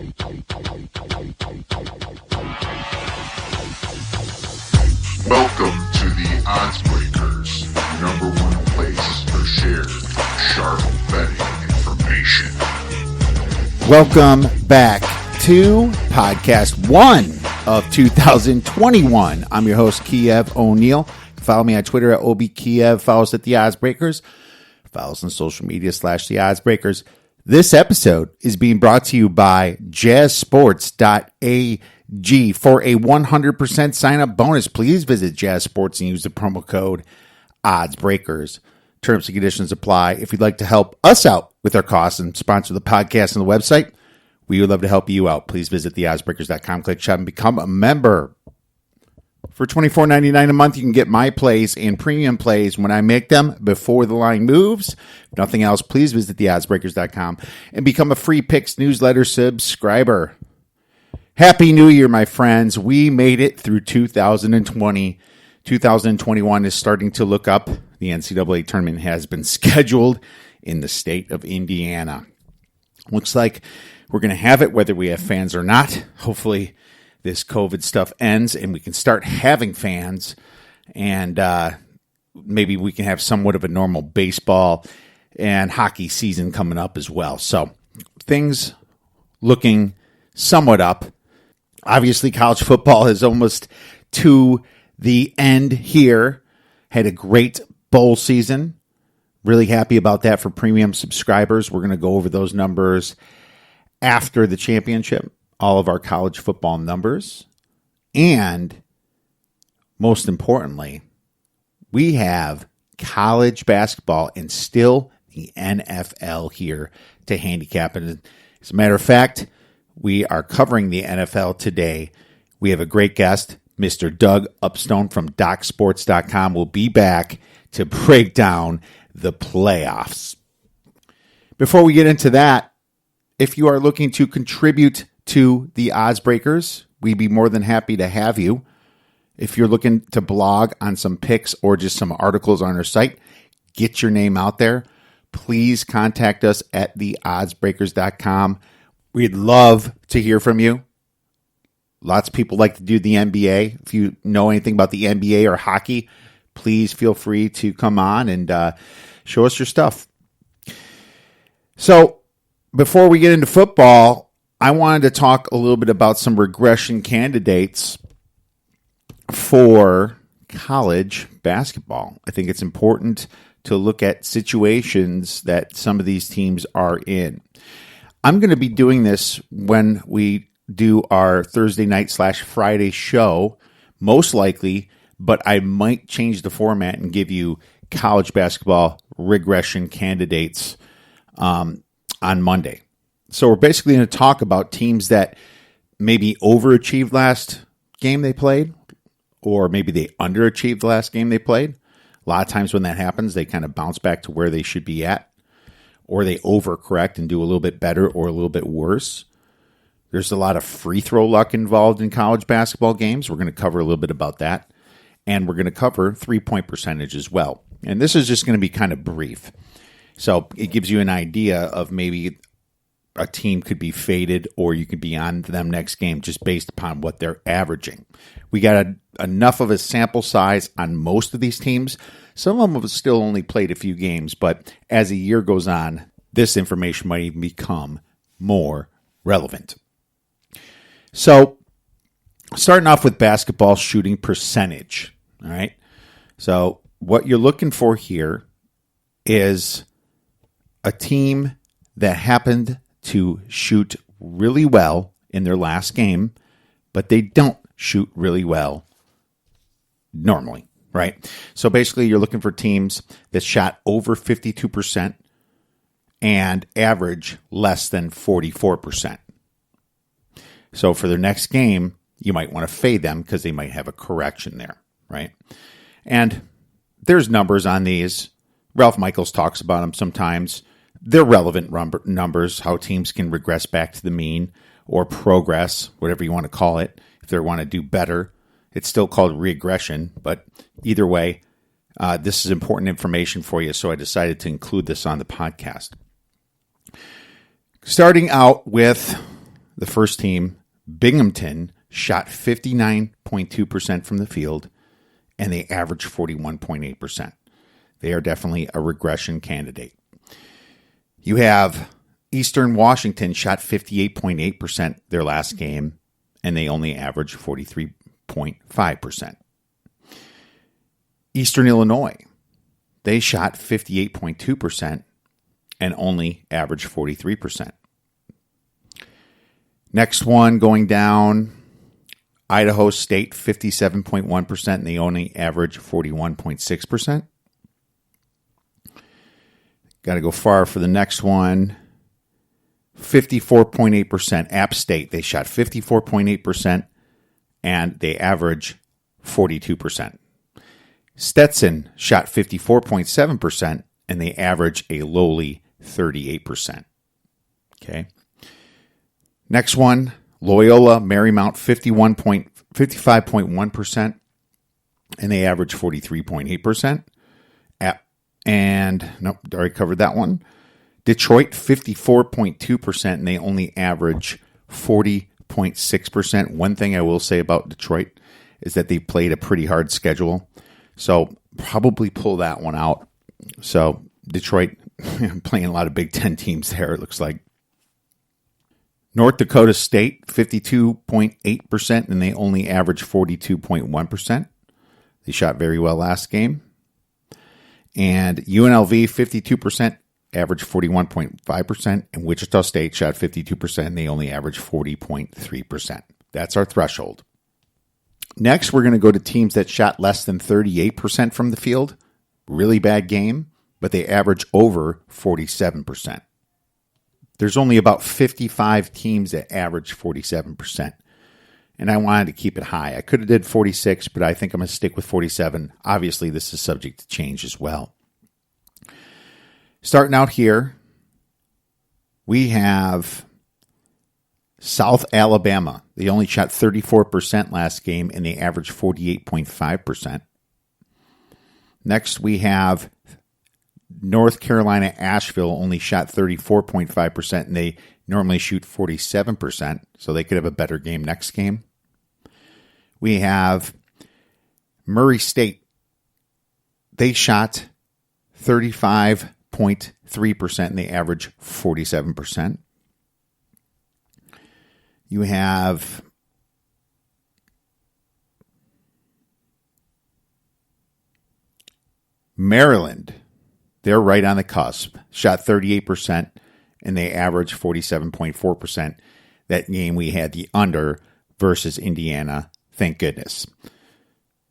Welcome to the ODDSBREAKER'S #1 place for shared, sharp betting information. Welcome back to podcast 1 of 2021. I'm your host, Kiev O'Neill. Follow me on Twitter at OBKiev. Follow us at the ODDSBREAKERS. Follow us on social media / the ODDSBREAKERS. This episode is being brought to you by jazzsports.ag. For a 100% sign-up bonus, please visit Jazz Sports and use the promo code ODDSBREAKERS. Terms and conditions apply. If you'd like to help us out with our costs and sponsor the podcast and the website, we would love to help you out. Please visit theoddsbreakers.com, click shop, and become a member. For $24.99 a month, you can get my plays and premium plays when I make them before the line moves. If nothing else, please visit theoddsbreakers.com and become a free picks newsletter subscriber. Happy New Year, my friends. We made it through 2020. 2021 is starting to look up. The NCAA tournament has been scheduled in the state of Indiana. Looks like we're going to have it whether we have fans or not. Hopefully this COVID stuff ends and we can start having fans, and maybe we can have somewhat of a normal baseball and hockey season coming up as well. So things looking somewhat up. Obviously, college football is almost to the end here. Had a great bowl season. Really happy about that for premium subscribers. We're going to go over those numbers after the championship, all of our college football numbers. And most importantly, we have college basketball and still the NFL here to handicap. And as a matter of fact, we are covering the NFL today. We have a great guest, Mr. Doug Upstone from DocSports.com. Will be back to break down the playoffs. Before we get into that, if you are looking to contribute to the ODDSBREAKERS, we'd be more than happy to have you. If you're looking to blog on some picks or just some articles on our site, get your name out there. Please contact us at theoddsbreakers.com. We'd love to hear from you. Lots of people like to do the NBA. If you know anything about the NBA or hockey, please feel free to come on and show us your stuff. So before we get into football, I wanted to talk a little bit about some regression candidates for college basketball. I think it's important to look at situations that some of these teams are in. I'm going to be doing this when we do our Thursday night / Friday show, most likely, but I might change the format and give you college basketball regression candidates on Monday. So we're basically going to talk about teams that maybe overachieved last game they played, or maybe they underachieved the last game they played. A lot of times when that happens, they kind of bounce back to where they should be at, or they overcorrect and do a little bit better or a little bit worse. There's a lot of free throw luck involved in college basketball games. We're going to cover a little bit about that. And we're going to cover 3-point percentage as well. And this is just going to be kind of brief. So it gives you an idea of maybe a team could be faded or you could be on them next game just based upon what they're averaging. We got enough of a sample size on most of these teams. Some of them have still only played a few games, but as the year goes on, this information might even become more relevant. So starting off with basketball shooting percentage, all right? So what you're looking for here is a team that happened to shoot really well in their last game, but they don't shoot really well normally, right? So basically you're looking for teams that shot over 52% and average less than 44%. So for their next game, you might want to fade them because they might have a correction there, right? And there's numbers on these. Ralph Michaels talks about them sometimes. They're relevant numbers, how teams can regress back to the mean or progress, whatever you want to call it, if they want to do better. It's still called regression, but either way, this is important information for you, so I decided to include this on the podcast. Starting out with the first team, Binghamton, shot 59.2% from the field, and they averaged 41.8%. They are definitely a regression candidate. You have Eastern Washington shot 58.8% their last game, and they only averaged 43.5%. Eastern Illinois, they shot 58.2% and only averaged 43%. Next one going down, Idaho State, 57.1%, and they only average 41.6%. Got to go far for the next one. 54.8%. App State, they shot 54.8%, and they average 42%. Stetson shot 54.7%, and they average a lowly 38%. Okay. Next one, Loyola Marymount, 55.1%, and they average 43.8%. And nope, already covered that one. Detroit, 54.2%, and they only average 40.6%. One thing I will say about Detroit is that they played a pretty hard schedule, so probably pull that one out. So Detroit playing a lot of Big Ten teams there, it looks like. North Dakota State, 52.8%, and they only average 42.1%. They shot very well last game. And UNLV, 52%, average 41.5%. And Wichita State shot 52%, and they only average 40.3%. That's our threshold. Next, we're going to go to teams that shot less than 38% from the field. Really bad game, but they average over 47%. There's only about 55 teams that average 47%. And I wanted to keep it high. I could have did 46, but I think I'm going to stick with 47. Obviously, this is subject to change as well. Starting out here, we have South Alabama. They only shot 34% last game, and they averaged 48.5%. Next, we have North Carolina Asheville, only shot 34.5%, and they normally shoot 47%, so they could have a better game next game. We have Murray State. They shot 35.3%, and they average 47%. You have Maryland. They're right on the cusp. Shot 38%, and they average 47.4%. That game we had the under versus Indiana. Thank goodness.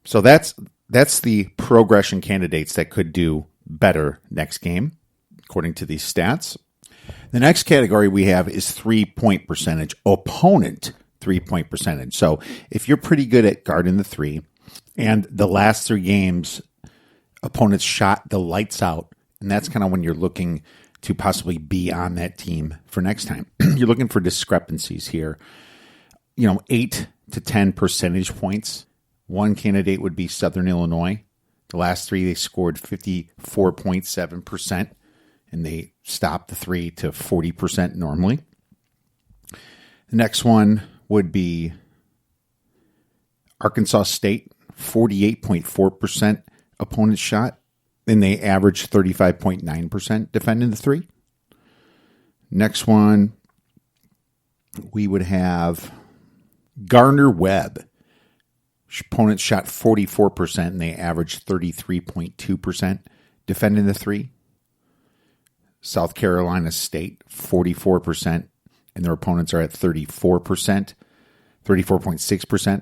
So that's the progression candidates that could do better next game, according to these stats. The next category we have is 3-point percentage, opponent 3-point percentage. So if you're pretty good at guarding the three, and the last three games, opponents shot the lights out, and that's kind of when you're looking to possibly be on that team for next time. You're looking for discrepancies here. 8 to 10 percentage points. One candidate would be Southern Illinois. The last three, they scored 54.7%, and they stopped the three to 40% normally. The next one would be Arkansas State, 48.4% opponent shot. And they average 35.9% defending the three. Next one, we would have Gardner-Webb. Opponents shot 44%, and they average 33.2% defending the three. South Carolina State, 44%, and their opponents are at 34%, 34.6%.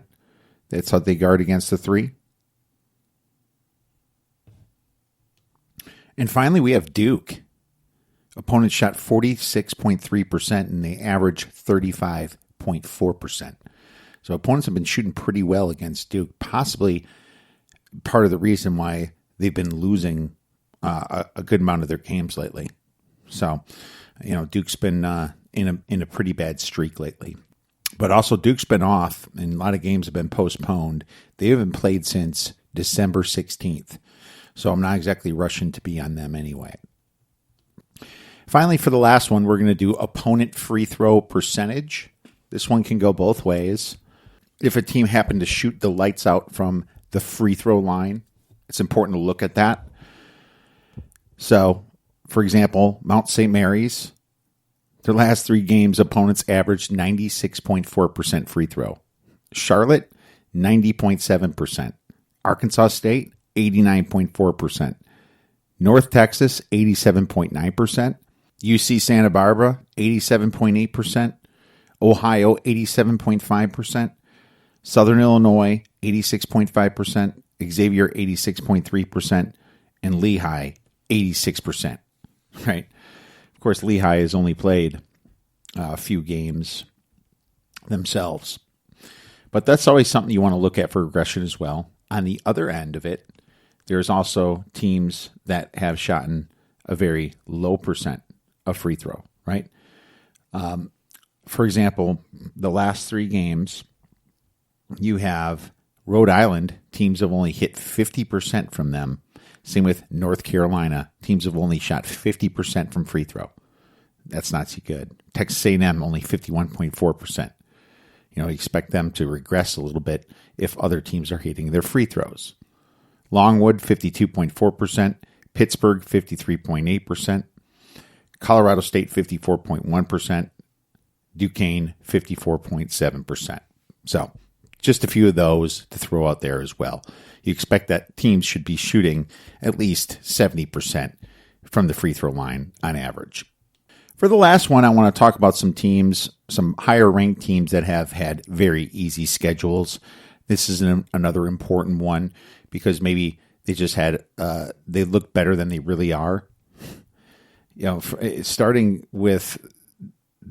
That's how they guard against the three. And finally, we have Duke. Opponents shot 46.3%, and they average 35.4%. So opponents have been shooting pretty well against Duke, possibly part of the reason why they've been losing a good amount of their games lately. So, Duke's been in a pretty bad streak lately. But also Duke's been off, and a lot of games have been postponed. They haven't played since December 16th. So I'm not exactly rushing to be on them anyway. Finally, for the last one, we're going to do opponent free throw percentage. This one can go both ways. If a team happened to shoot the lights out from the free throw line, it's important to look at that. So, for example, Mount St. Mary's, their last 3 games, opponents averaged 96.4% free throw. Charlotte, 90.7%. Arkansas State, 89.4%. North Texas, 87.9%. UC Santa Barbara, 87.8%. Ohio, 87.5%. Southern Illinois, 86.5%. Xavier, 86.3%. And Lehigh, 86%. Right? Of course, Lehigh has only played a few games themselves. But that's always something you want to look at for regression as well. On the other end of it, there's also teams that have shot in a very low percent of free throw, right? For example, the last 3 games, you have Rhode Island, teams have only hit 50% from them. Same with North Carolina, teams have only shot 50% from free throw. That's not too good. Texas A&M, only 51.4%. You expect them to regress a little bit if other teams are hitting their free throws. Longwood, 52.4%. Pittsburgh, 53.8%. Colorado State, 54.1%. Duquesne, 54.7%. So, just a few of those to throw out there as well. You expect that teams should be shooting at least 70% from the free throw line on average. For the last one, I want to talk about some teams, some higher ranked teams that have had very easy schedules. This is another important one because maybe they just had, they look better than they really are. Starting with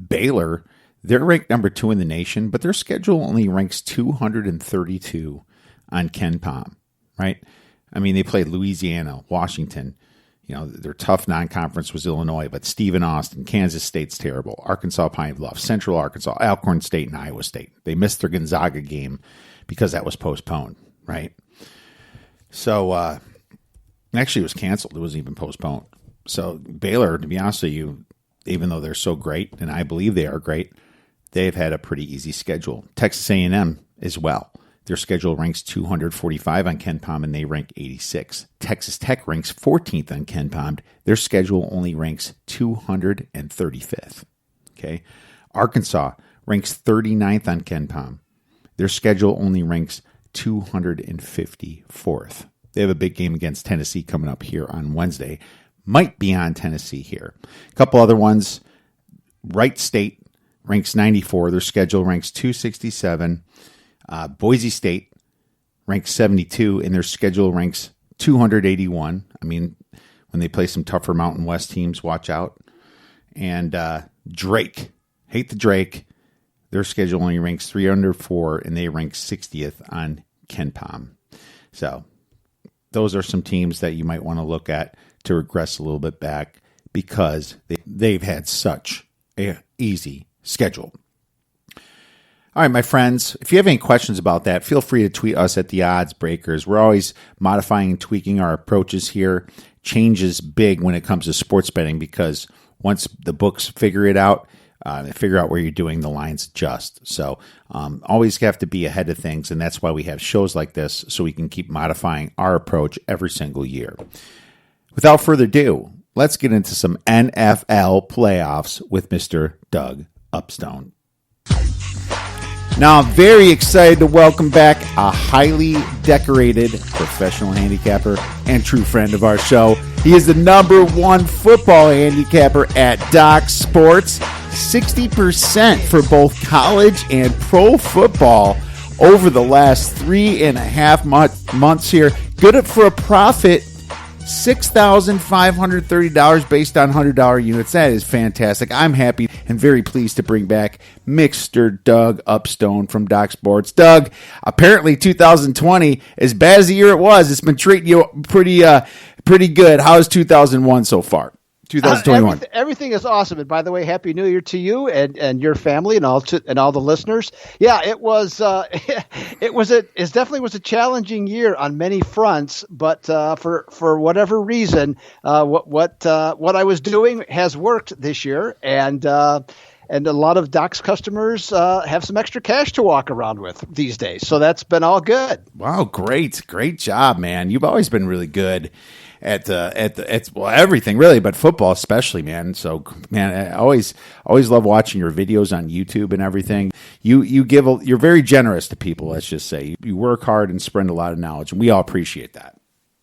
Baylor, they're ranked number 2 in the nation, but their schedule only ranks 232 on KenPom, right? I mean, they played Louisiana, Washington. Their tough non-conference was Illinois, but Stephen Austin, Kansas State's terrible. Arkansas Pine Bluff, Central Arkansas, Alcorn State, and Iowa State. They missed their Gonzaga game because that was postponed, right? So, actually it was canceled. It wasn't even postponed. So Baylor, to be honest with you, even though they're so great, and I believe they are great, they've had a pretty easy schedule. Texas A&M as well. Their schedule ranks 245 on KenPom, and they rank 86. Texas Tech ranks 14th on KenPom. Their schedule only ranks 235th. Okay, Arkansas ranks 39th on KenPom. Their schedule only ranks 254th. They have a big game against Tennessee coming up here on Wednesday. Might be on Tennessee here. A couple other ones. Wright State ranks 94. Their schedule ranks 267. Boise State ranks 72, and their schedule ranks 281. I mean, when they play some tougher Mountain West teams, watch out. And Drake, hate the Drake. Their schedule only ranks 304, and they rank 60th on KenPom. So those are some teams that you might want to look at to regress a little bit back because they've had such an easy schedule. All right, my friends, if you have any questions about that, feel free to tweet us at the Odds Breakers. We're always modifying and tweaking our approaches here. Change is big when it comes to sports betting because once the books figure it out, they figure out where you're doing, the lines adjust. So always have to be ahead of things, and that's why we have shows like this so we can keep modifying our approach every single year. Without further ado, let's get into some NFL playoffs with Mr. Doug Upstone. Now, I'm very excited to welcome back a highly decorated professional handicapper and true friend of our show. He is the number 1 football handicapper at Doc Sports. 60% for both college and pro football over the last 3.5 months here. Good for a profit. $6,530 based on $100 units. That is fantastic. I'm happy and very pleased to bring back Mr. Doug Upstone from Doc Sports. Doug, apparently 2020, as bad as the year it was, it's been treating you pretty good. How's 2001 so far? 2021. Everything is awesome. And by the way, Happy New Year to you and your family and all the listeners. Yeah, it was it definitely was a challenging year on many fronts, but for whatever reason, what I was doing has worked this year, and and a lot of Doc's customers have some extra cash to walk around with these days. So that's been all good. Wow, great job, man. You've always been really good at everything really, but football especially, man. So, man, I always love watching your videos on YouTube and everything. You're very generous to people. Let's just say you work hard and spread a lot of knowledge, and we all appreciate that.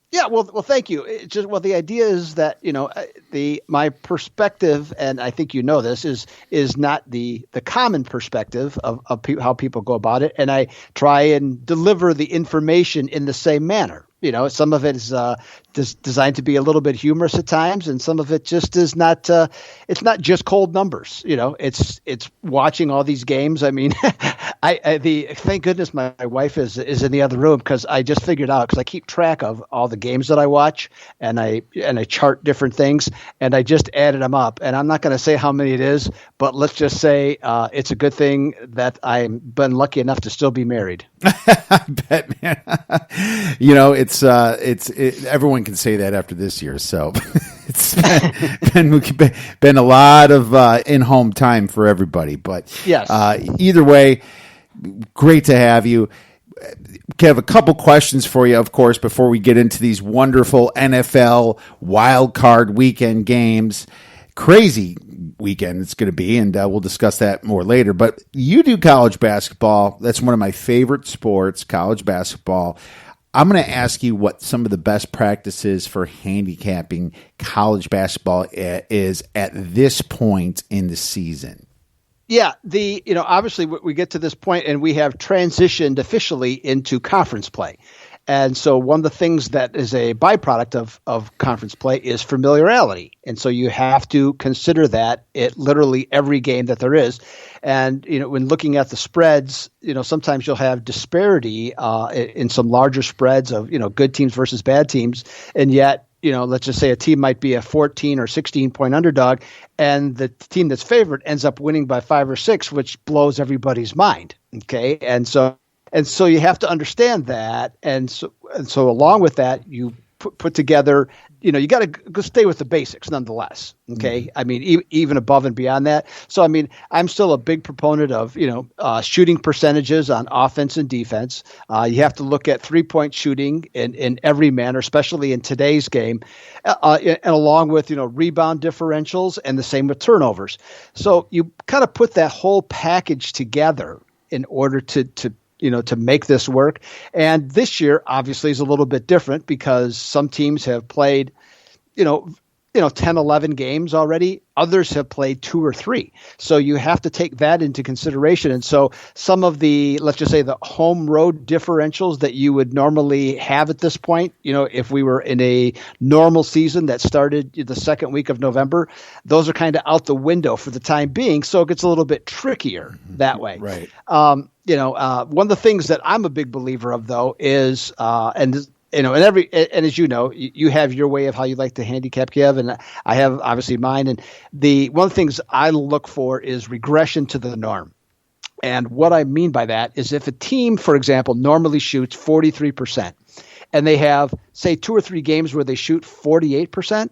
Yeah, well, thank you. The idea is that my perspective, and I think this is not the common perspective of how people go about it, and I try and deliver the information in the same manner. Some of it is designed to be a little bit humorous at times, and some of it just is not. It's not just cold numbers. It's watching all these games. I mean, thank goodness my wife is in the other room, because I just figured out, because I keep track of all the games that I watch, and I chart different things, and I just added them up, and I'm not going to say how many it is, but let's just say it's a good thing that I've been lucky enough to still be married. I bet, man. Everyone can say that after this year. So it's been a lot of in-home time for everybody. But yes, either way, great to have you. We have a couple questions for you, of course, before we get into these wonderful NFL Wildcard weekend games. Crazy weekend it's going to be, and we'll discuss that more later. But you do college basketball. That's one of my favorite sports, college basketball. I'm going to ask you what some of the best practices for handicapping college basketball is at this point in the season. Yeah, obviously we get to this point and we have transitioned officially into conference play. And so one of the things that is a byproduct of conference play is familiarity. And so you have to consider that at literally every game that there is. And, when looking at the spreads, sometimes you'll have disparity in some larger spreads of, good teams versus bad teams. And yet, let's just say a team might be a 14 or 16 point underdog, and the team that's favored ends up winning by 5 or 6, which blows everybody's mind. Okay. And so you have to understand that. And so along with that, you put together, you got to go stay with the basics nonetheless. Okay. Mm-hmm. I mean, even above and beyond that. So, I mean, I'm still a big proponent of, shooting percentages on offense and defense. You have to look at 3-point shooting in every manner, especially in today's game, and along with, rebound differentials, and the same with turnovers. So you kind of put that whole package together in order to make this work. And this year obviously is a little bit different, because some teams have played, 10, 11 games already. Others have played 2 or 3. So you have to take that into consideration. And so some of the, let's just say, the home road differentials that you would normally have at this point, if we were in a normal season that started the second week of November, those are kind of out the window for the time being. So it gets a little bit trickier that way. Right. One of the things that I'm a big believer of, though, is, and as you have your way of how you like to handicap, Kiev, and I have obviously mine. And one of the things I look for is regression to the norm. And what I mean by that is, if a team, for example, normally shoots 43%, and they have, say, 2 or 3 games where they shoot 48%,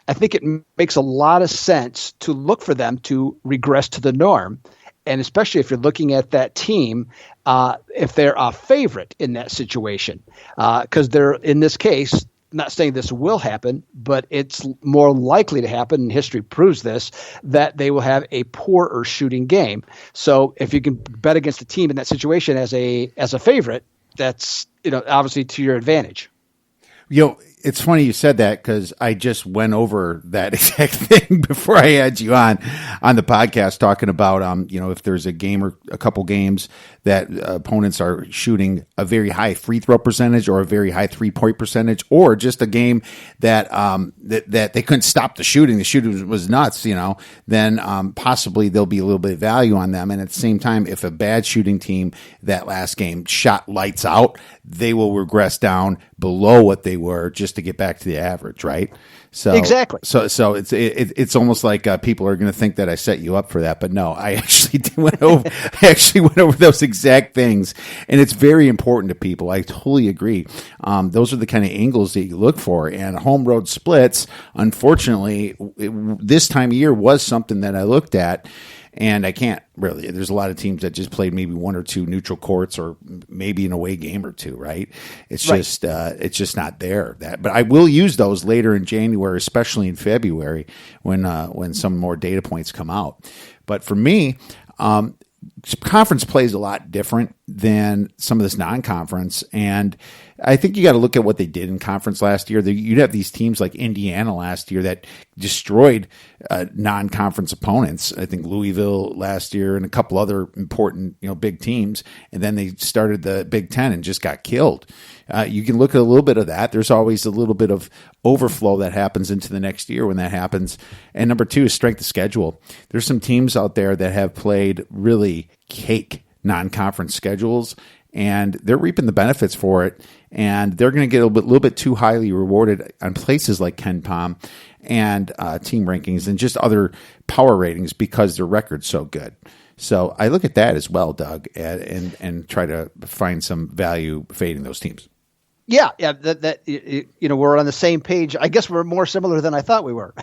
I think it makes a lot of sense to look for them to regress to the norm. And especially if you're looking at that team, if they're a favorite in that situation, because they're, in this case, not saying this will happen, but it's more likely to happen, and history proves this, that they will have a poorer shooting game. So if you can bet against a team in that situation as a favorite, that's obviously to your advantage. It's funny you said that, because I just went over that exact thing before I had you on the podcast, talking about, if there's a game or a couple games that opponents are shooting a very high free throw percentage or a very high 3-point percentage, or just a game that that they couldn't stop the shooting. The shooting was nuts, then possibly there'll be a little bit of value on them. And at the same time, if a bad shooting team that last game shot lights out, they will regress down below what they were just to get back to the average, right? So exactly. So it's almost like people are going to think that I set you up for that, but no, I actually went over those exact things, and it's very important to people. I totally agree. Those are the kind of angles that you look for, and home road splits, unfortunately, this time of year was something that I looked at. And I can't really. There's a lot of teams that just played maybe one or two neutral courts or maybe an away game or two, right? It's just not there. But I will use those later in January, especially in February when some more data points come out. But for me, conference play is a lot different than some of this non-conference, and I think you got to look at what they did in conference last year. You'd have these teams like Indiana last year that destroyed non-conference opponents. I think Louisville last year and a couple other important, big teams, and then they started the Big Ten and just got killed. You can look at a little bit of that. There's always a little bit of overflow that happens into the next year when that happens. And number two is strength of schedule. There's some teams out there that have played really cake non-conference schedules, and they're reaping the benefits for it. And they're going to get a little bit too highly rewarded on places like KenPom and team rankings and just other power ratings because their record's so good. So I look at that as well, Doug, and try to find some value fading those teams. Yeah, that we're on the same page. I guess we're more similar than I thought we were,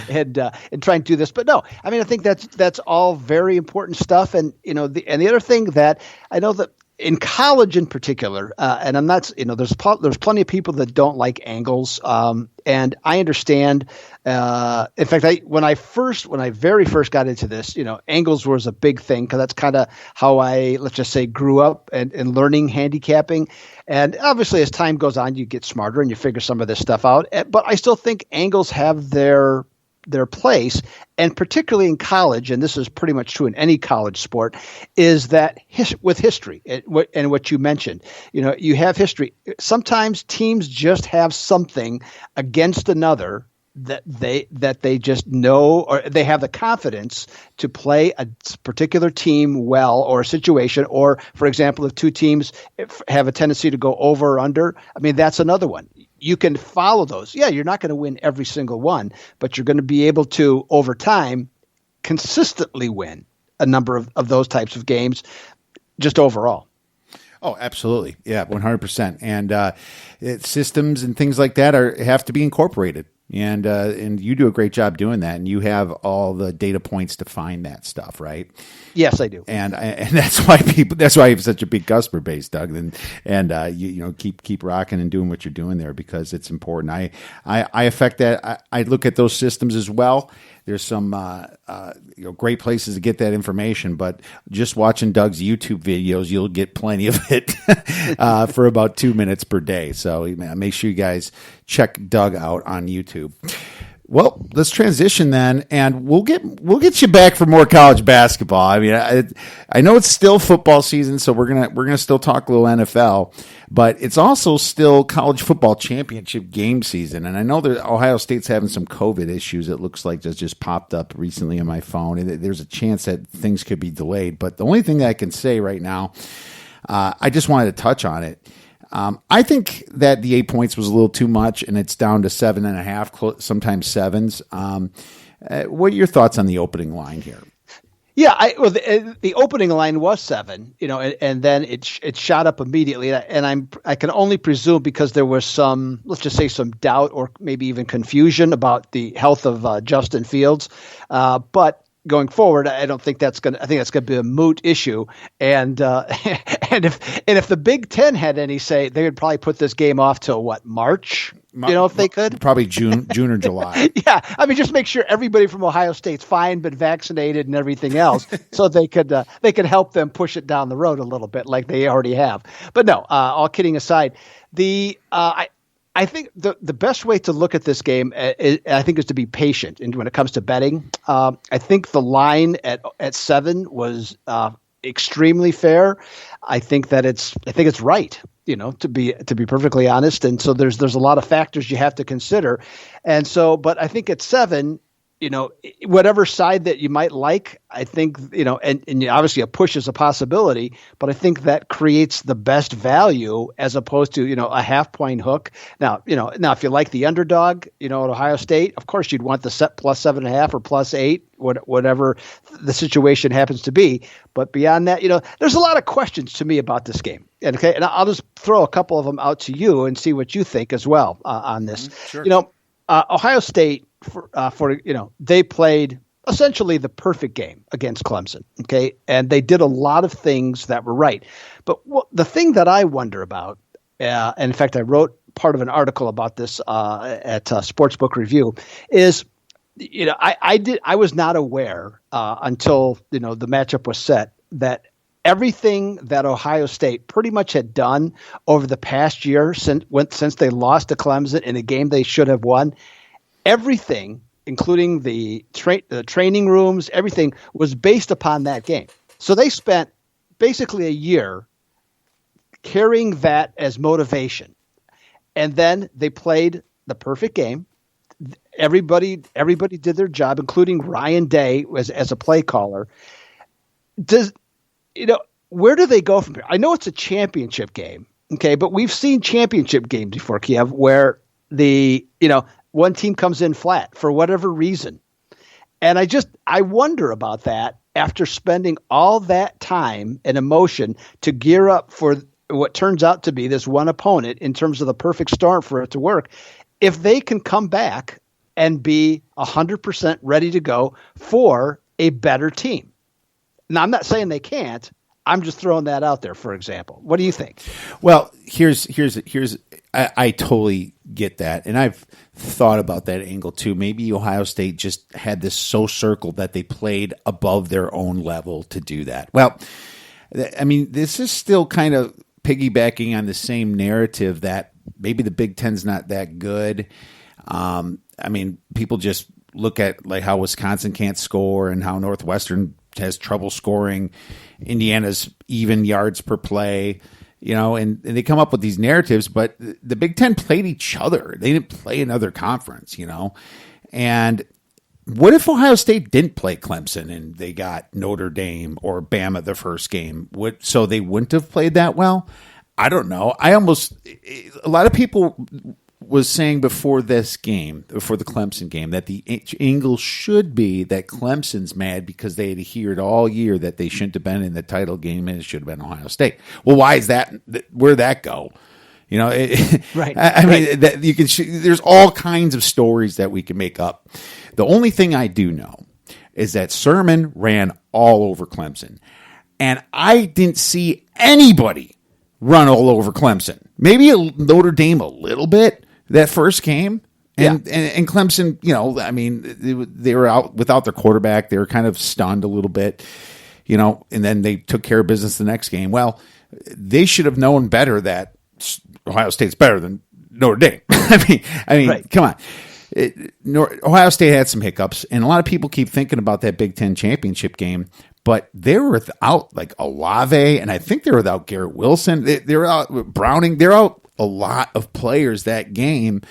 and trying to do this. But no, I mean, I think that's all very important stuff. And the other thing that I know that in college in particular, and I'm not, there's plenty of people that don't like angles, and I understand. In fact, when I very first got into this, angles was a big thing because that's kind of how I, let's just say, grew up and learning handicapping. And obviously, as time goes on, you get smarter and you figure some of this stuff out. But I still think angles have their place, and particularly in college, and this is pretty much true in any college sport, is that with history and what you mentioned, you have history. Sometimes teams just have something against another that they just know, or they have the confidence to play a particular team well, or a situation, or for example, if two teams have a tendency to go over or under, I mean, that's another one. You can follow those. Yeah, you're not going to win every single one, but you're going to be able to, over time, consistently win a number of those types of games just overall. Oh, absolutely. Yeah, 100%. And systems and things like that have to be incorporated. And you do a great job doing that, and you have all the data points to find that stuff, right? Yes, I do. And that's why you have such a big customer base, Doug. And you keep rocking and doing what you're doing there because it's important. I affect that. I look at those systems as well. There's some great places to get that information, but just watching Doug's YouTube videos, you'll get plenty of it for about 2 minutes per day. So make sure you guys check Doug out on YouTube. Well, let's transition then, and we'll get you back for more college basketball. I mean, I know it's still football season, so we're gonna still talk a little NFL, but it's also still college football championship game season. And I know that Ohio State's having some COVID issues. It looks like that just popped up recently on my phone, and there's a chance that things could be delayed. But the only thing that I can say right now, I just wanted to touch on it. I think that the 8 points was a little too much, and it's down to 7.5, sometimes 7s. What are your thoughts on the opening line here? Yeah, the opening line was 7, and then it shot up immediately, and I can only presume because there was some, let's just say, some doubt or maybe even confusion about the health of Justin Fields, but. Going forward, I think that's going to be a moot issue. And if the Big Ten had any say, they would probably put this game off till what, March? If they could, probably June or July. Yeah, I mean, just make sure everybody from Ohio State's fine, but vaccinated and everything else, so they could help them push it down the road a little bit, like they already have. But no, all kidding aside, I think the best way to look at this game, I think, is to be patient. And when it comes to betting, I think the line at 7 was extremely fair. I think it's right, to be perfectly honest. And so there's a lot of factors you have to consider. And so, but I think at 7, whatever side that you might like, I think, and obviously a push is a possibility, but I think that creates the best value as opposed to, a half-point hook. Now, if you like the underdog, at Ohio State, of course you'd want the set plus 7.5 or plus 8, whatever the situation happens to be. But beyond that, there's a lot of questions to me about this game. And I'll just throw a couple of them out to you and see what you think as well on this. Sure. Ohio State, they played essentially the perfect game against Clemson. Okay. And they did a lot of things that were right. But the thing that I wonder about, and in fact, I wrote part of an article about this at Sportsbook Review, is, I was not aware until, the matchup was set that everything that Ohio State pretty much had done over the past year since they lost to Clemson in a game they should have won, everything, including the training rooms, everything was based upon that game. So they spent basically a year carrying that as motivation. And then they played the perfect game. Everybody did their job, including Ryan Day as a play caller. Where do they go from here? I know it's a championship game, okay, but we've seen championship games before, Kiev, where one team comes in flat for whatever reason. And I wonder about that after spending all that time and emotion to gear up for what turns out to be this one opponent in terms of the perfect storm for it to work. If they can come back and be 100% ready to go for a better team. Now, I'm not saying they can't. I'm just throwing that out there, for example. What do you think? Well, here's I totally get that. And I've thought about that angle too. Maybe Ohio State just had this so circled that they played above their own level to do that. Well, I mean, this is still kind of piggybacking on the same narrative that maybe the Big Ten's not that good. I mean, people just look at like how Wisconsin can't score and how Northwestern has trouble scoring. Indiana's even yards per play, and they come up with these narratives, but the Big Ten played each other. They didn't play another conference, and what if Ohio State didn't play Clemson and they got Notre Dame or Bama the first game? So they wouldn't have played that well? I don't know. A lot of people was saying before this game, before the Clemson game, that the angle should be that Clemson's mad because they had adhered all year that they shouldn't have been in the title game and it should have been Ohio State. Well, why is that? Where'd that go? Right. I mean, that you can. There's all kinds of stories that we can make up. The only thing I do know is that Sermon ran all over Clemson, and I didn't see anybody run all over Clemson. Maybe Notre Dame a little bit that first game, and Clemson. I mean, they were out without their quarterback. They were kind of stunned a little bit, and then they took care of business the next game. Well, they should have known better that Ohio State's better than Notre Dame. I mean, right. Come on. Ohio State had some hiccups, and a lot of people keep thinking about that Big Ten championship game, but they were without like Olave, and I think they were without Garrett Wilson. They were out Browning. They're out a lot of players that game,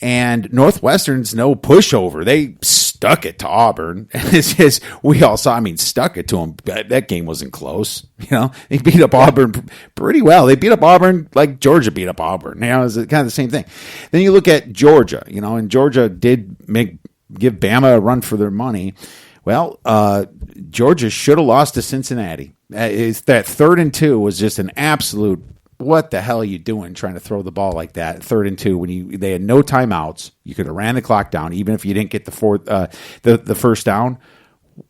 and Northwestern's no pushover. They stuck it to Auburn. And we all saw, stuck it to them. That game wasn't close. They beat up Auburn pretty well. They beat up Auburn like Georgia beat up Auburn. It was kind of the same thing. Then you look at Georgia, and Georgia did give Bama a run for their money. Well, Georgia should have lost to Cincinnati. That 3rd and 2 was just an absolute, what the hell are you doing trying to throw the ball like that? 3rd and 2 when they had no timeouts. You could have ran the clock down even if you didn't get the first down.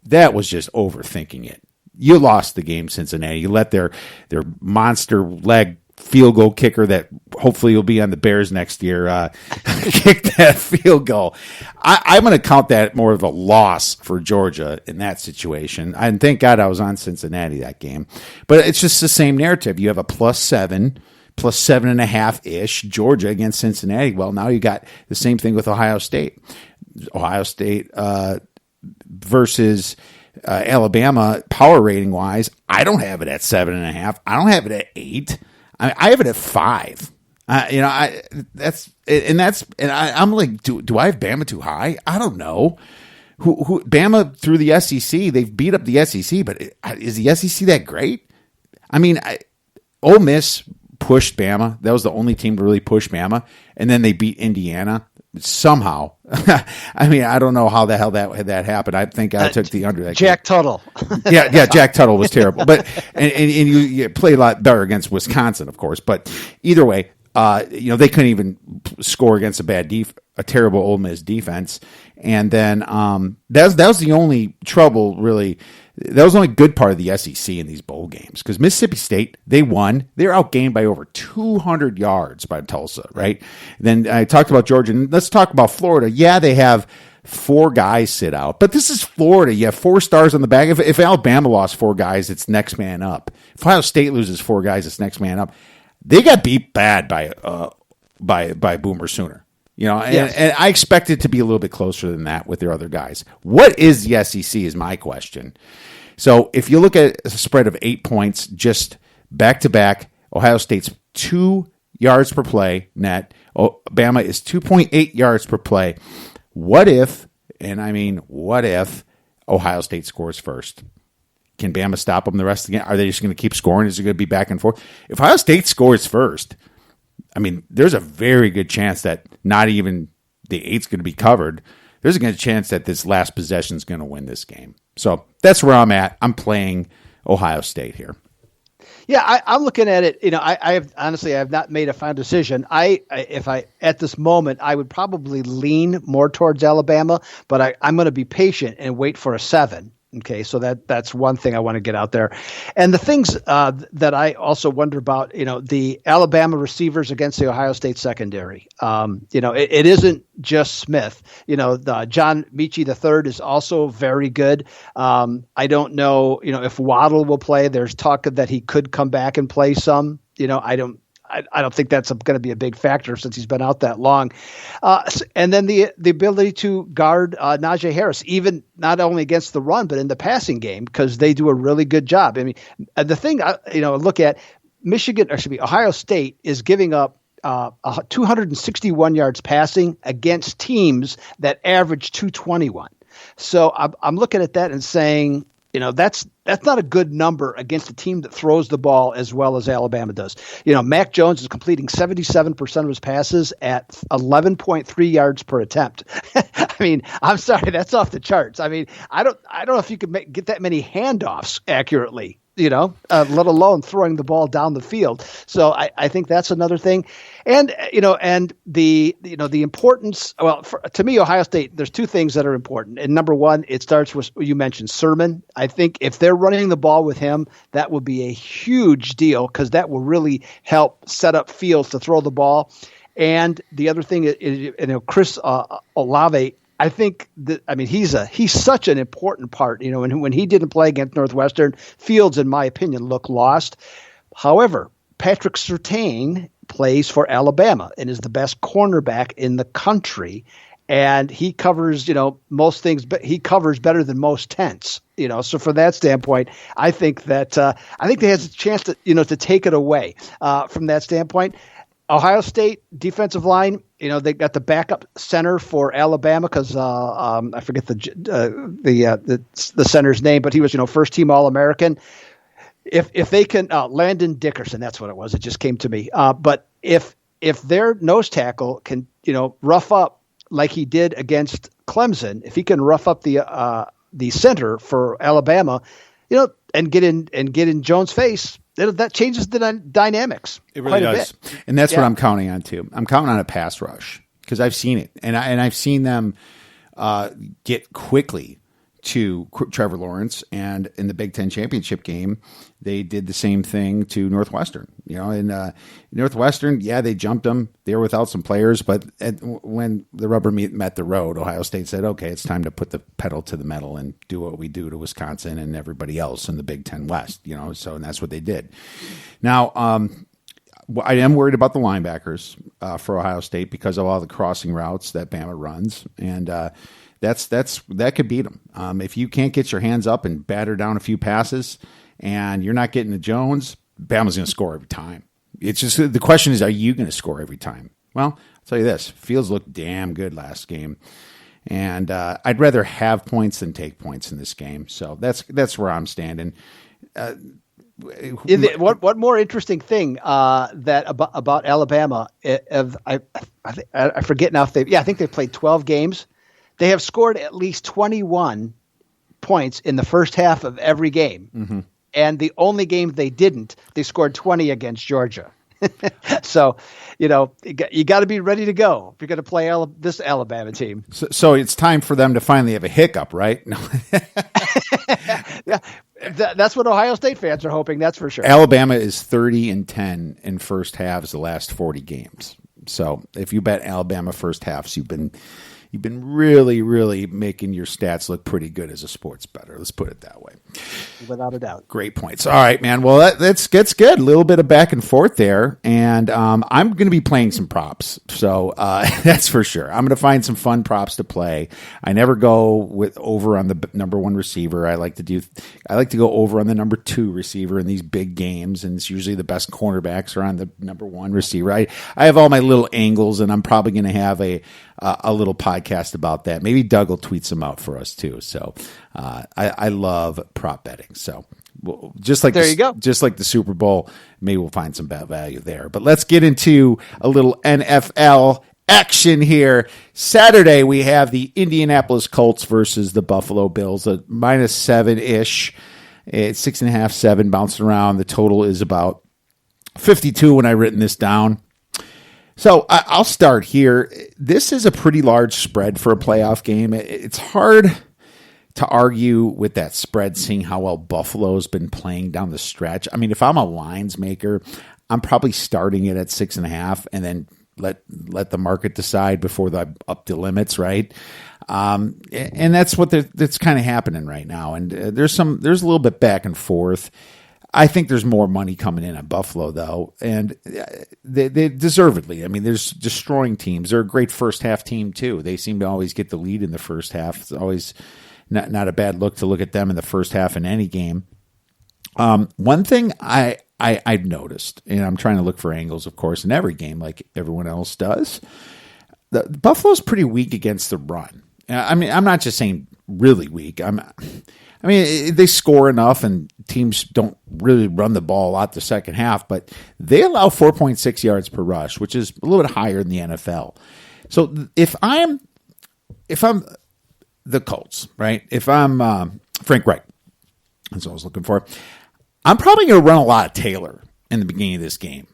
That was just overthinking it. You lost the game, Cincinnati. You let their monster leg field goal kicker that hopefully will be on the Bears next year kick that field goal. I'm going to count that more of a loss for Georgia in that situation. And thank God I was on Cincinnati that game. But it's just the same narrative. You have a +7, +7.5-ish Georgia against Cincinnati. Well, now you got the same thing with Ohio State. Ohio State versus Alabama power rating wise, I don't have it at 7.5. I don't have it at 8. I have it at 5. I'm like, do I have Bama too high? I don't know. Who Bama through the SEC? They've beat up the SEC, but is the SEC that great? Ole Miss pushed Bama. That was the only team to really push Bama, and then they beat Indiana somehow. I don't know how the hell that happened. I think I took the under that Jack game. Tuttle. yeah, Jack Tuttle was terrible. But and you play a lot better against Wisconsin, of course. But either way, They couldn't even score against a terrible Ole Miss defense. And then that was the only trouble, really. That was the only good part of the SEC in these bowl games, because Mississippi State, they won. They're outgained by over 200 yards by Tulsa, right? Then I talked about Georgia. And let's talk about Florida. Yeah, they have 4 guys sit out, but this is Florida. You have 4 stars on the back. If Alabama lost 4 guys, it's next man up. If Ohio State loses 4 guys, it's next man up. They got beat bad by Boomer Sooner. Yes. And I expect it to be a little bit closer than that with their other guys. What is the SEC is my question. So if you look at a spread of 8 points, just back-to-back, Ohio State's 2 yards per play net. Bama is 2.8 yards per play. What if Ohio State scores first? Can Bama stop them the rest of the game? Are they just going to keep scoring? Is it going to be back and forth? If Ohio State scores first, there's a very good chance that not even the 8's going to be covered. There's a good chance that this last possession is going to win this game. So that's where I'm at. I'm playing Ohio State here. Yeah, I'm looking at it. I have not made a final decision. If at this moment, I would probably lean more towards Alabama, but I'm going to be patient and wait for a 7. Okay, so that's one thing I want to get out there. And the things that I also wonder about, the Alabama receivers against the Ohio State secondary. It isn't just Smith. The John Mechie III is also very good. I don't know, if Waddle will play. There's talk that he could come back and play some. I don't think that's going to be a big factor since he's been out that long. And then the ability to guard Najee Harris, even not only against the run, but in the passing game, because they do a really good job. The thing, look at Ohio State is giving up 261 yards passing against teams that average 221. So I'm looking at that and saying, that's not a good number against a team that throws the ball as well as Alabama does. Mac Jones is completing 77% of his passes at 11.3 yards per attempt. I'm sorry, that's off the charts. I don't know if you could get that many handoffs accurately, let alone throwing the ball down the field. So I think that's another thing. And, and the importance, to me, Ohio State, there's 2 things that are important. And number one, it starts with, you mentioned Sermon. I think if they're running the ball with him, that will be a huge deal, because that will really help set up fields to throw the ball. And the other thing is, Chris Olave, I think that, he's such an important part, when he didn't play against Northwestern, Fields, in my opinion, looked lost. However, Patrick Surtain plays for Alabama and is the best cornerback in the country. And he covers, most things, but he covers better than most tents, so from that standpoint, I think that, they has a chance to, to take it away, from that standpoint. Ohio State defensive line, they got the backup center for Alabama because I forget the center's name, but he was first team All-American. If they can, Landon Dickerson, that's what it was. It just came to me. But if their nose tackle can rough up like he did against Clemson, if he can rough up the center for Alabama, and get in Jones' face, that changes the dynamics. It really does. And that's what I'm counting on too. I'm counting on a pass rush, because I've seen it, and I've seen them get quickly to Trevor Lawrence, and in the Big Ten championship game, they did the same thing to Northwestern. In Northwestern, they jumped them. They were without some players, but when the rubber met the road, Ohio State said, "Okay, it's time to put the pedal to the metal and do what we do to Wisconsin and everybody else in the Big Ten West." And that's what they did. Now, I am worried about the linebackers for Ohio State because of all the crossing routes that Bama runs, and that could beat them. If you can't get your hands up and batter down a few passes, and you're not getting to Jones, Bama's going to score every time. It's just the question is, are you going to score every time? Well, I'll tell you this: Fields looked damn good last game, and I'd rather have points than take points in this game. So that's where I'm standing. What more interesting thing that about Alabama? I forget now if I think they've played 12 games. They have scored at least 21 points in the first half of every game. Mm-hmm. And the only game they didn't, they scored 20 against Georgia. So, you got to be ready to go if you're going to play this Alabama team. So it's time for them to finally have a hiccup, right? No. Yeah, that's what Ohio State fans are hoping. That's for sure. Alabama is 30-10 in first halves the last 40 games. So if you bet Alabama first halves, you've been really, really making your stats look pretty good as a sports bettor. Let's put it that way. Without a doubt. Great points. All right, man. Well, that's good. A little bit of back and forth there. And I'm going to be playing some props. So that's for sure. I'm going to find some fun props to play. I never go with over on the number one receiver. I like to go over on the number two receiver in these big games. And it's usually the best cornerbacks are on the number one receiver. I have all my little angles, and I'm probably going to have a little podcast about that. Maybe Doug will tweet some out for us too. So I love prop betting. So just like you go. Just like the Super Bowl, maybe we'll find some value there. But let's get into a little NFL action here. Saturday we have the Indianapolis Colts versus the Buffalo Bills. A -7-ish. It's 6.5, 7 bouncing around. The total is about 52 when I written this down. So I'll start here. This is a pretty large spread for a playoff game. It's hard to argue with that spread, seeing how well Buffalo's been playing down the stretch. I mean, if I'm a lines maker, I'm probably starting it at 6.5 and then let the market decide before I up the limits, right? And that's that's kind of happening right now. And there's a little bit back and forth. I think there's more money coming in at Buffalo, though, and they deservedly. I mean, there's destroying teams. They're a great first half team too. They seem to always get the lead in the first half. It's always not a bad look to look at them in the first half in any game. One thing I've noticed, and I'm trying to look for angles, of course, in every game, like everyone else does. The Buffalo's pretty weak against the run. I mean, I'm not just saying really weak. I mean, they score enough, and teams don't really run the ball a lot the second half, but they allow 4.6 yards per rush, which is a little bit higher than the NFL. So if I'm the Colts, right? If I'm Frank Reich, that's what I was looking for, I'm probably going to run a lot of Taylor in the beginning of this game.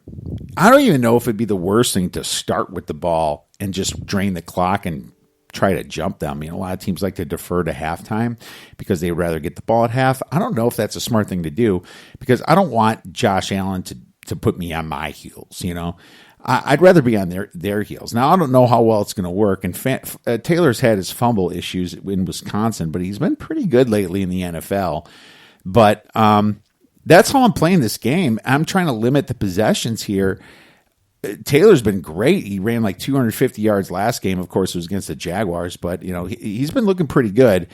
I don't even know if it'd be the worst thing to start with the ball and just drain the clock and try to jump them. You know, a lot of teams like to defer to halftime because they'd rather get the ball at half. I don't know if that's a smart thing to do because I don't want Josh Allen to put me on my heels. You know, I'd rather be on their heels. Now, I don't know how well it's going to work. And Taylor's had his fumble issues in Wisconsin, but he's been pretty good lately in the NFL. But that's how I'm playing this game. I'm trying to limit the possessions here. Taylor's been great. He ran like 250 yards last game. Of course, it was against the Jaguars, but you know he's been looking pretty good.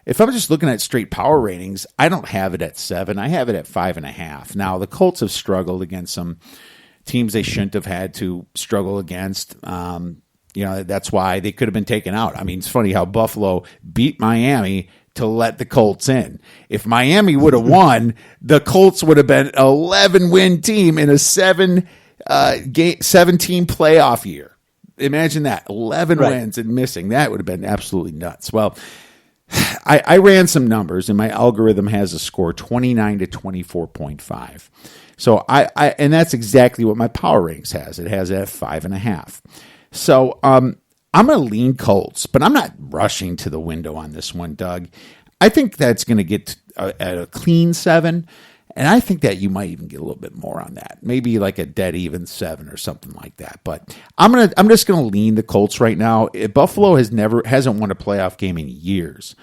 If I'm just looking at straight power ratings, I don't have it at 7. I have it at 5.5. Now the Colts have struggled against some teams they shouldn't have had to struggle against. You know, that's why they could have been taken out. I mean, it's funny how Buffalo beat Miami to let the Colts in. If Miami would have won, the Colts would have been an 11-win team in a 17 playoff year. Imagine that, 11 wins and missing. That would have been absolutely nuts. Well, I ran some numbers, and my algorithm has a score 29 to 24.5. So and that's exactly what my power ratings has. It has it at 5.5. So I'm going to lean Colts, but I'm not rushing to the window on this one, Doug. I think that's going to get at a clean 7. And I think that you might even get a little bit more on that, maybe like a dead even 7 or something like that. But I'm just gonna lean the Colts right now. Buffalo hasn't won a playoff game in years,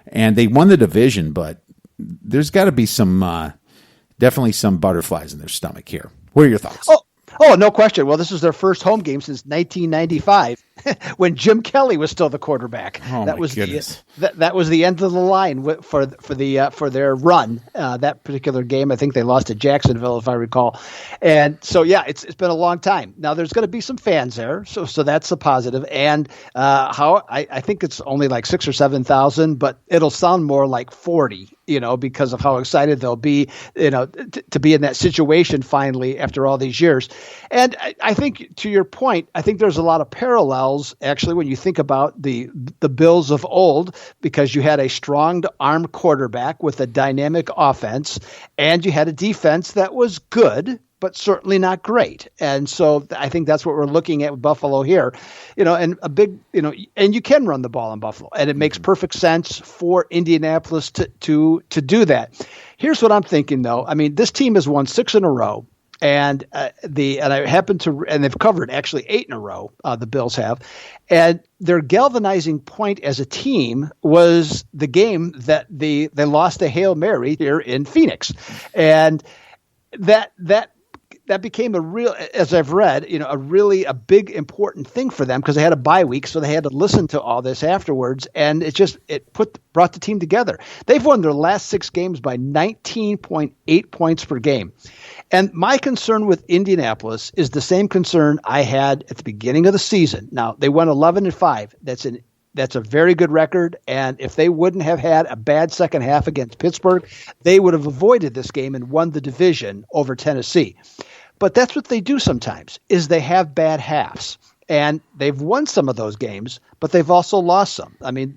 and they won the division, but there's got to be definitely some butterflies in their stomach here. What are your thoughts? Oh, no question. Well, this is their first home game since 1995, when Jim Kelly was still the quarterback. Oh, that was goodness. That was the end of the line for their run. That particular game, I think they lost to Jacksonville, if I recall. And so, yeah, it's been a long time. Now there's going to be some fans there, so that's a positive. And I think it's only like 6,000 or 7,000, but it'll sound more like 40. You know, because of how excited they'll be, you know, to be in that situation finally after all these years. And I think, to your point, I think there's a lot of parallels, actually, when you think about the Bills of old, because you had a strong arm quarterback with a dynamic offense, and you had a defense that was good. but certainly not great. And so I think that's what we're looking at with Buffalo here, and a big, and you can run the ball in Buffalo, and it makes perfect sense for Indianapolis to do that. Here's what I'm thinking, though. I mean, this team has won 6 in a row. And they've covered actually 8 in a row. The Bills have, and their galvanizing point as a team was the game that they lost to Hail Mary here in Phoenix, and that became a real, as I've read, a big important thing for them because they had a bye week, so they had to listen to all this afterwards, and it brought the team together. They've won their last 6 games by 19.8 points per game. And my concern with Indianapolis is the same concern I had at the beginning of the season. Now, they won 11-5. That's a very good record. And if they wouldn't have had a bad second half against Pittsburgh, they would have avoided this game and won the division over Tennessee. But that's what they do sometimes, is they have bad halves. And they've won some of those games, but they've also lost some. I mean,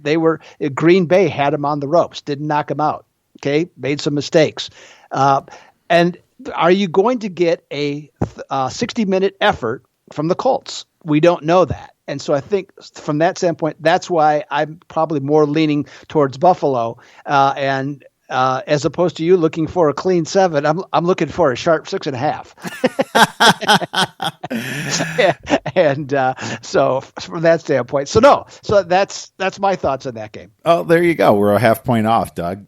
Green Bay had them on the ropes, didn't knock them out. Okay, made some mistakes. And are you going to get a 60-minute effort from the Colts? We don't know that. And so I think from that standpoint, that's why I'm probably more leaning towards Buffalo. And as opposed to you looking for a clean 7, I'm looking for a sharp 6.5. And so from that standpoint, so that's my thoughts on that game. Oh, there you go. We're a half point off, Doug.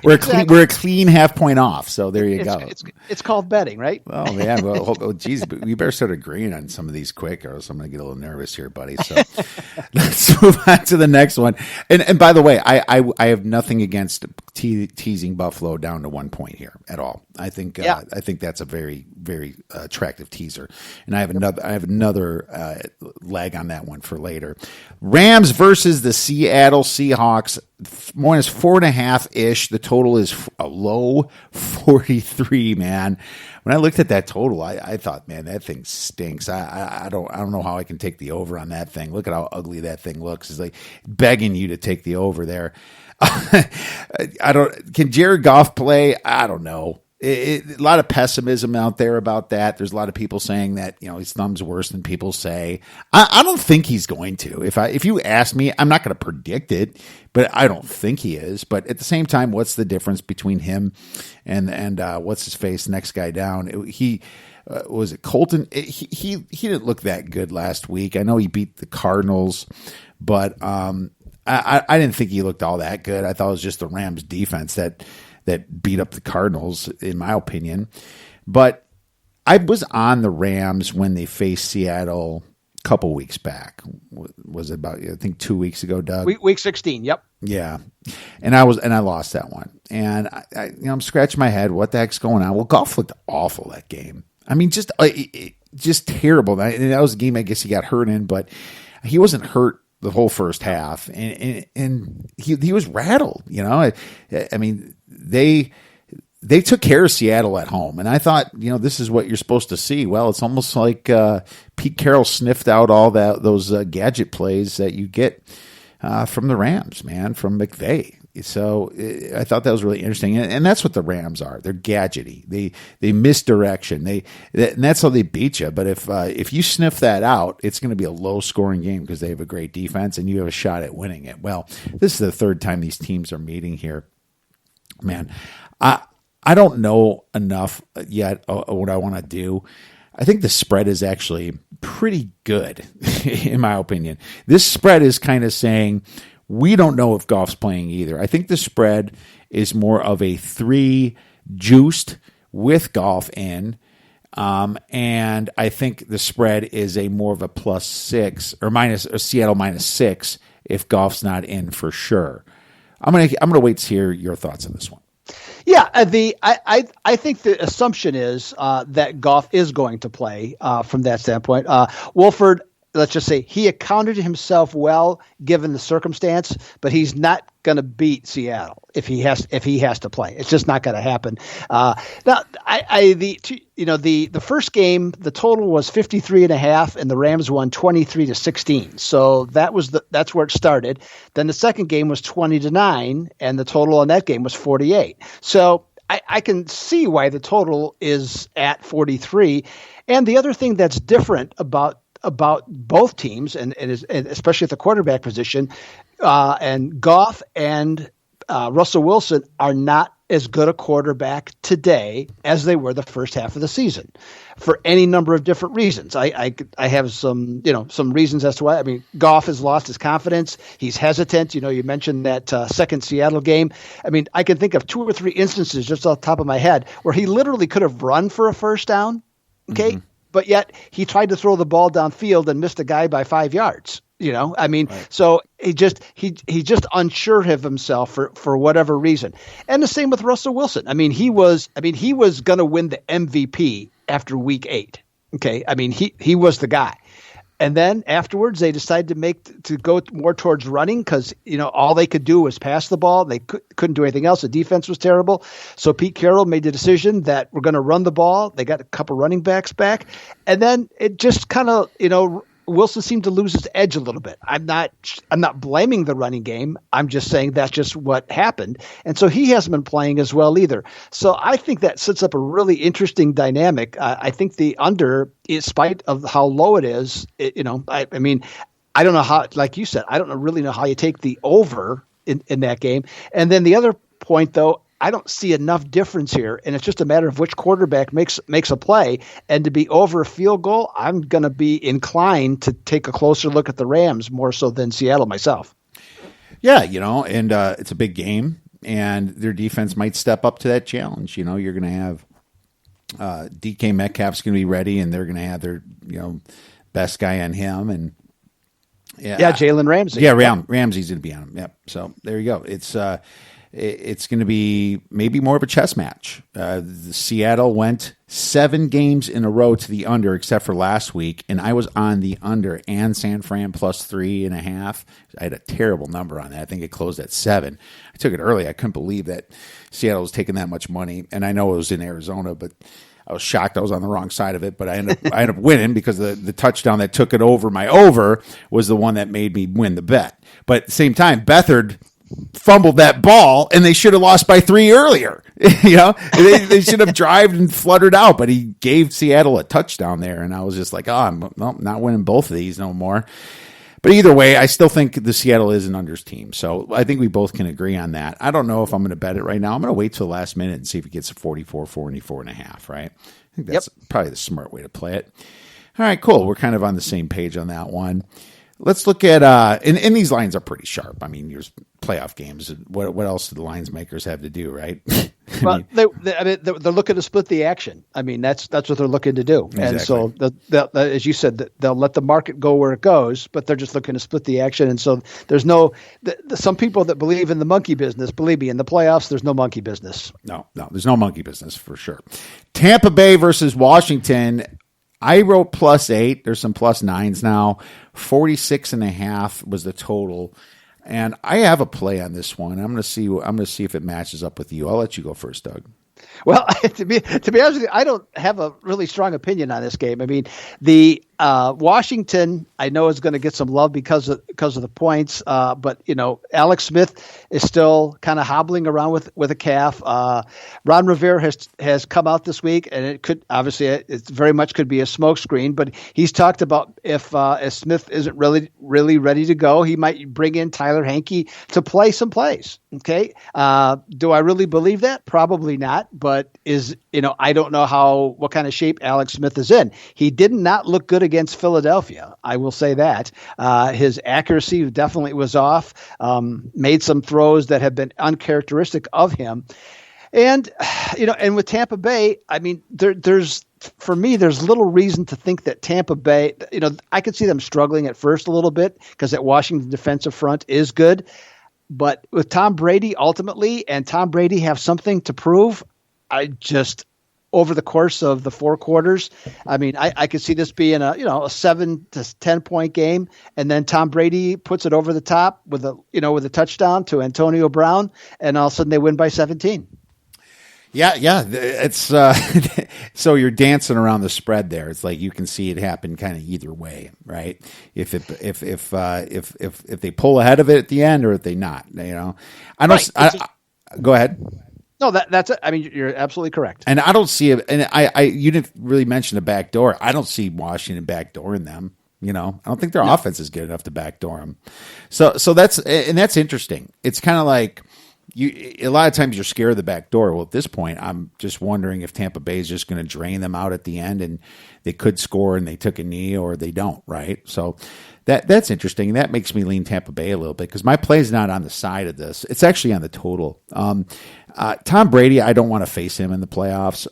We're a clean half point off. So there you go. It's called betting, right? Oh man, well, geez, we better start agreeing on some of these quick, or else I'm going to get a little nervous here, buddy. So let's move on to the next one. And by the way, I have nothing against teasing Buffalo down to 1 point here at all. I think that's a very, very attractive teaser, and I have another leg on that one for later. Rams versus the Seattle Seahawks, minus 4.5 ish. The total is a low 43. Man, when I looked at that total, I thought, man, that thing stinks. I don't know how I can take the over on that thing. Look at how ugly that thing looks. It's like begging you to take the over there. Can Jared Goff play? I don't know. A lot of pessimism out there about that. There's a lot of people saying that, his thumb's worse than people say. I don't think he's going to. If you ask me, I'm not going to predict it, but I don't think he is. But at the same time, what's the difference between him and what's his face, next guy down? He was it Colton? He didn't look that good last week. I know he beat the Cardinals, but I didn't think he looked all that good. I thought it was just the Rams defense that beat up the Cardinals, in my opinion. But I was on the Rams when they faced Seattle a couple weeks back. Was it about, I think 2 weeks ago, Doug? Week 16, yep. Yeah. And I lost that one. And I'm scratching my head. What the heck's going on? Well, Goff looked awful that game. I mean, just terrible. And that was a game I guess he got hurt in, but he wasn't hurt the whole first half, and he was rattled. I mean, they took care of Seattle at home, and I thought, this is what you're supposed to see. Well, it's almost like Pete Carroll sniffed out all those gadget plays that you get from the Rams, man, from McVay. So I thought that was really interesting, and that's what the Rams are. They're gadgety. They misdirection. And that's how they beat you. But if you sniff that out, it's going to be a low scoring game because they have a great defense, and you have a shot at winning it. Well, this is the third time these teams are meeting here. Man, I don't know enough yet what I want to do. I think the spread is actually pretty good, in my opinion. This spread is kind of saying, we don't know if Goff's playing either. I think the spread is more of a 3 juiced with Goff in. And I think the spread is a more of a +6 or Seattle -6 if Goff's not in for sure. I'm gonna wait to hear your thoughts on this one. Yeah, I think the assumption is that Goff is going to play from that standpoint. Wolford, let's just say he accounted himself well given the circumstance, but he's not going to beat Seattle if he has to play. It's just not going to happen. Now, the first game, the total was 53.5, and the Rams won 23-16. So that's where it started. Then the second game was 20-9, and the total on that game was 48. So I can see why the total is at 43. And the other thing that's different about both teams, and especially at the quarterback position, and Goff and Russell Wilson are not as good a quarterback today as they were the first half of the season, for any number of different reasons. I have some reasons as to why. I mean, Goff has lost his confidence. He's hesitant. You mentioned that second Seattle game. I mean, I can think of 2 or 3 instances just off the top of my head where he literally could have run for a first down. Okay. Mm-hmm. But yet he tried to throw the ball downfield and missed a guy by 5 yards. Right. So he just unsure of himself for whatever reason. And the same with Russell Wilson. I mean, he was going to win the MVP after week 8. Okay. I mean, he was the guy. And then afterwards they decided to go more towards running because, all they could do was pass the ball. They couldn't do anything else. The defense was terrible. So Pete Carroll made the decision that we're going to run the ball. They got a couple running backs back. And then it just kind of, Wilson seemed to lose his edge a little bit. I'm not blaming the running game. I'm just saying that's just what happened. And so he hasn't been playing as well either. So I think that sets up a really interesting dynamic. I think the under, in spite of how low it is, I mean, I don't know how, like you said, I don't really know how you take the over in that game. And then the other point, though, I don't see enough difference here, and it's just a matter of which quarterback makes a play. And to be over a field goal, I'm going to be inclined to take a closer look at the Rams more so than Seattle myself. Yeah, and it's a big game, and their defense might step up to that challenge. You're going to have DK Metcalf's going to be ready, and they're going to have their best guy on him, and Jalen Ramsey. Yeah, Ramsey's going to be on him. Yep. So there you go. It's going to be maybe more of a chess match. Seattle went 7 games in a row to the under, except for last week, and I was on the under and San Fran plus 3.5. I had a terrible number on that. I think it closed at 7. I took it early. I couldn't believe that Seattle was taking that much money, and I know it was in Arizona, but I was shocked I was on the wrong side of it. But I ended up winning because the touchdown that took it over my over was the one that made me win the bet. But at the same time, Beathard fumbled that ball, and they should have lost by 3 earlier. They should have drived and fluttered out, but he gave Seattle a touchdown there, and I was just like, I'm not winning both of these no more. But either way, I still think the Seattle is an unders team, so I think we both can agree on that. I don't know if I'm going to bet it right now. I'm going to wait till the last minute and see if it gets a 44.5, right? I think that's probably the smart way to play it. All right, cool. We're kind of on the same page on that one. Let's look at and these lines are pretty sharp. I mean, there's playoff games. What else do the lines makers have to do, right? Well, they're looking to split the action. I mean, that's what they're looking to do. Exactly. And so, as you said, they'll let the market go where it goes, but they're just looking to split the action. And so there's some people that believe in the monkey business. Believe me, in the playoffs, there's no monkey business. No, there's no monkey business for sure. Tampa Bay versus Washington. I wrote +8. There's some +9s now. 46.5 was the total. And I have a play on this one. I'm going to see if it matches up with you. I'll let you go first, Doug. Well, to be honest with you, I don't have a really strong opinion on this game. I mean, the Washington, I know, is going to get some love because of the points, but Alex Smith is still kind of hobbling around with a calf. Ron Rivera has come out this week, and it very much could be a smokescreen. But he's talked about if Smith isn't really ready to go, he might bring in Tyler Hanke to play some plays. Okay, do I really believe that? Probably not. But I don't know what kind of shape Alex Smith is in. He did not look good against Philadelphia. I will say that. His accuracy definitely was off. Made some throws that have been uncharacteristic of him. And with Tampa Bay, I mean, there's little reason to think that Tampa Bay, I could see them struggling at first a little bit because that Washington defensive front is good. But with Tom Brady ultimately, and Tom Brady have something to prove, over the course of the 4 quarters, I mean, I could see this being a 7 to 10 point game, and then Tom Brady puts it over the top with a touchdown to Antonio Brown, and all of a sudden they win by 17. Yeah, it's so you're dancing around the spread there. It's like you can see it happen kind of either way, right? If they pull ahead of it at the end, or if they not, I don't. Right. Go ahead. No, that's it. I mean, you're absolutely correct. And I don't see it. And you didn't really mention the back door. I don't see Washington backdooring them. I don't think their offense is good enough to backdoor them. So that's interesting. It's kind of like a lot of times you're scared of the back door. Well, at this point, I'm just wondering if Tampa Bay is just going to drain them out at the end, and they could score and they took a knee, or they don't, right? So that's interesting. That makes me lean Tampa Bay a little bit because my play is not on the side of this. It's actually on the total. Tom Brady, I don't want to face him in the playoffs.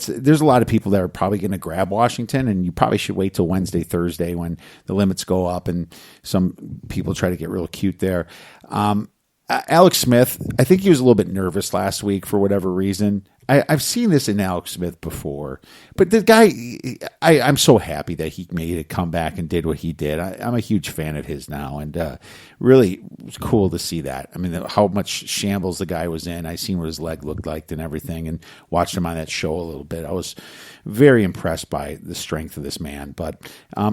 There's a lot of people that are probably going to grab Washington, and you probably should wait till Wednesday, Thursday when the limits go up and some people try to get real cute there. Alex Smith, I think he was a little bit nervous last week for whatever reason. I've seen this in Alex Smith before, but the guy, I'm so happy that he made a comeback and did what he did. I'm a huge fan of his now, and really it was cool to see that. I mean, how much shambles the guy was in. I seen what his leg looked like and everything, and watched him on that show a little bit. I was very impressed by the strength of this man, but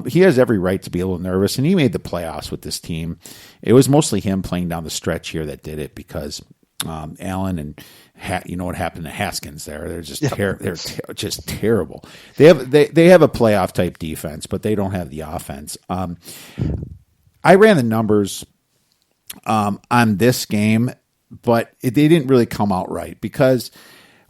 he has every right to be a little nervous, and he made the playoffs with this team. It was mostly him playing down the stretch here that did it because Allen and you know what happened to Haskins there. They're just they're just terrible. They have a playoff type defense, but they don't have the offense. I ran the numbers on this game, but they didn't really come out right because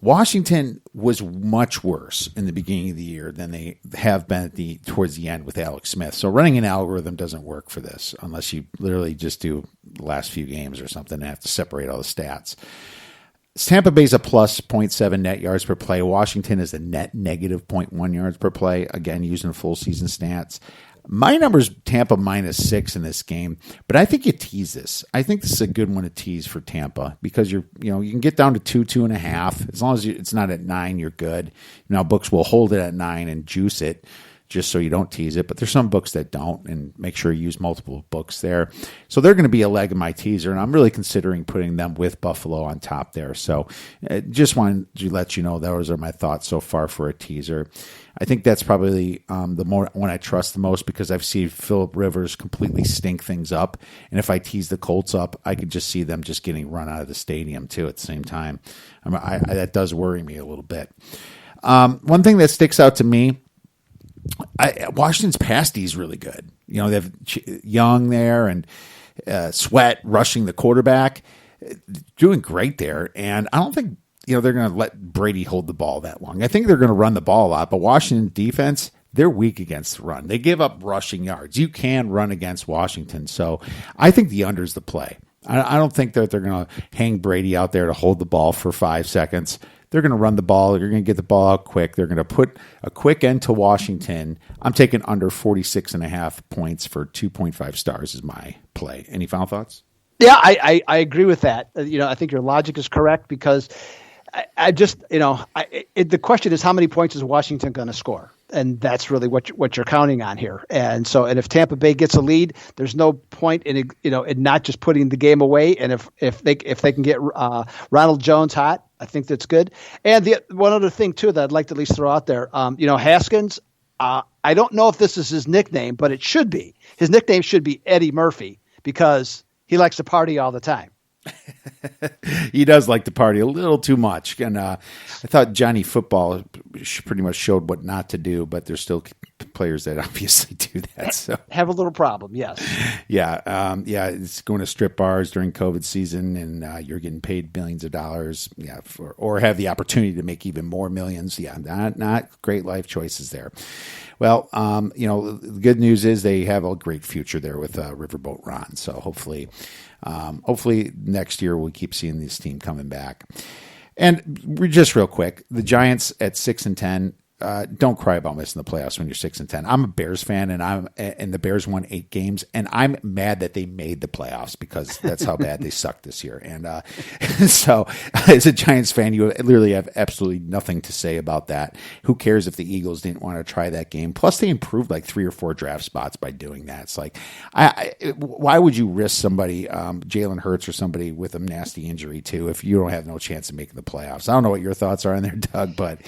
Washington was much worse in the beginning of the year than they have been towards the end with Alex Smith. So running an algorithm doesn't work for this unless you literally just do the last few games or something and have to separate all the stats. Tampa Bay's a plus 0.7 net yards per play. Washington is a net negative 0.1 yards per play. Again, using full season stats. My number's Tampa -6 in this game, but I think you tease this. I think this is a good one to tease for Tampa because you can get down to 2.5. As long as it's not at 9, you're good. Now books will hold it at 9 and juice it just so you don't tease it, but there's some books that don't, and make sure you use multiple books there. So they're going to be a leg of my teaser, and I'm really considering putting them with Buffalo on top there. So just wanted to let you know those are my thoughts so far for a teaser. I think that's probably the one I trust the most because I've seen Phillip Rivers completely stink things up, and if I tease the Colts up, I could just see them just getting run out of the stadium too at the same time. That does worry me a little bit. One thing that sticks out to me, Washington's pass D is really good. They have Young there and Sweat rushing the quarterback, doing great there. And I don't think they're going to let Brady hold the ball that long. I think they're going to run the ball a lot, but Washington defense, they're weak against the run. They give up rushing yards. You can run against Washington, so I think the under is the play. I don't think that they're going to hang Brady out there to hold the ball for 5 seconds. They're going to run the ball. They're going to get the ball out quick. They're going to put a quick end to Washington. I'm taking under 46.5 points for 2.5 stars is my play. Any final thoughts? Yeah, I agree with that. I think your logic is correct because I just, the question is how many points is Washington going to score? And that's really what you're counting on here. And if Tampa Bay gets a lead, there's no point in not just putting the game away. And if they can get Ronald Jones hot, I think that's good. And the one other thing too that I'd like to at least throw out there, Haskins. I don't know if this is his nickname, but it should be. His nickname should be Eddie Murphy because he likes to party all the time. He does like to party a little too much, and I thought Johnny Football pretty much showed what not to do, but there's still players that obviously do that. So have a little problem, yes. Yeah, it's going to strip bars during COVID season, and you're getting paid millions of dollars, or have the opportunity to make even more millions. Yeah, not great life choices there. Well, the good news is they have a great future there with Riverboat Ron. So hopefully next year we'll keep seeing this team coming back. And just real quick, the Giants at 6-10. Don't cry about missing the playoffs when you're 6-10. I'm a Bears fan, and the Bears won 8 games, and I'm mad that they made the playoffs because that's how bad they sucked this year. And so, as a Giants fan, you literally have absolutely nothing to say about that. Who cares if the Eagles didn't want to try that game? Plus, they improved like 3 or 4 draft spots by doing that. It's like, why would you risk somebody, Jalen Hurts or somebody with a nasty injury too, if you don't have no chance of making the playoffs? I don't know what your thoughts are in there, Doug, but.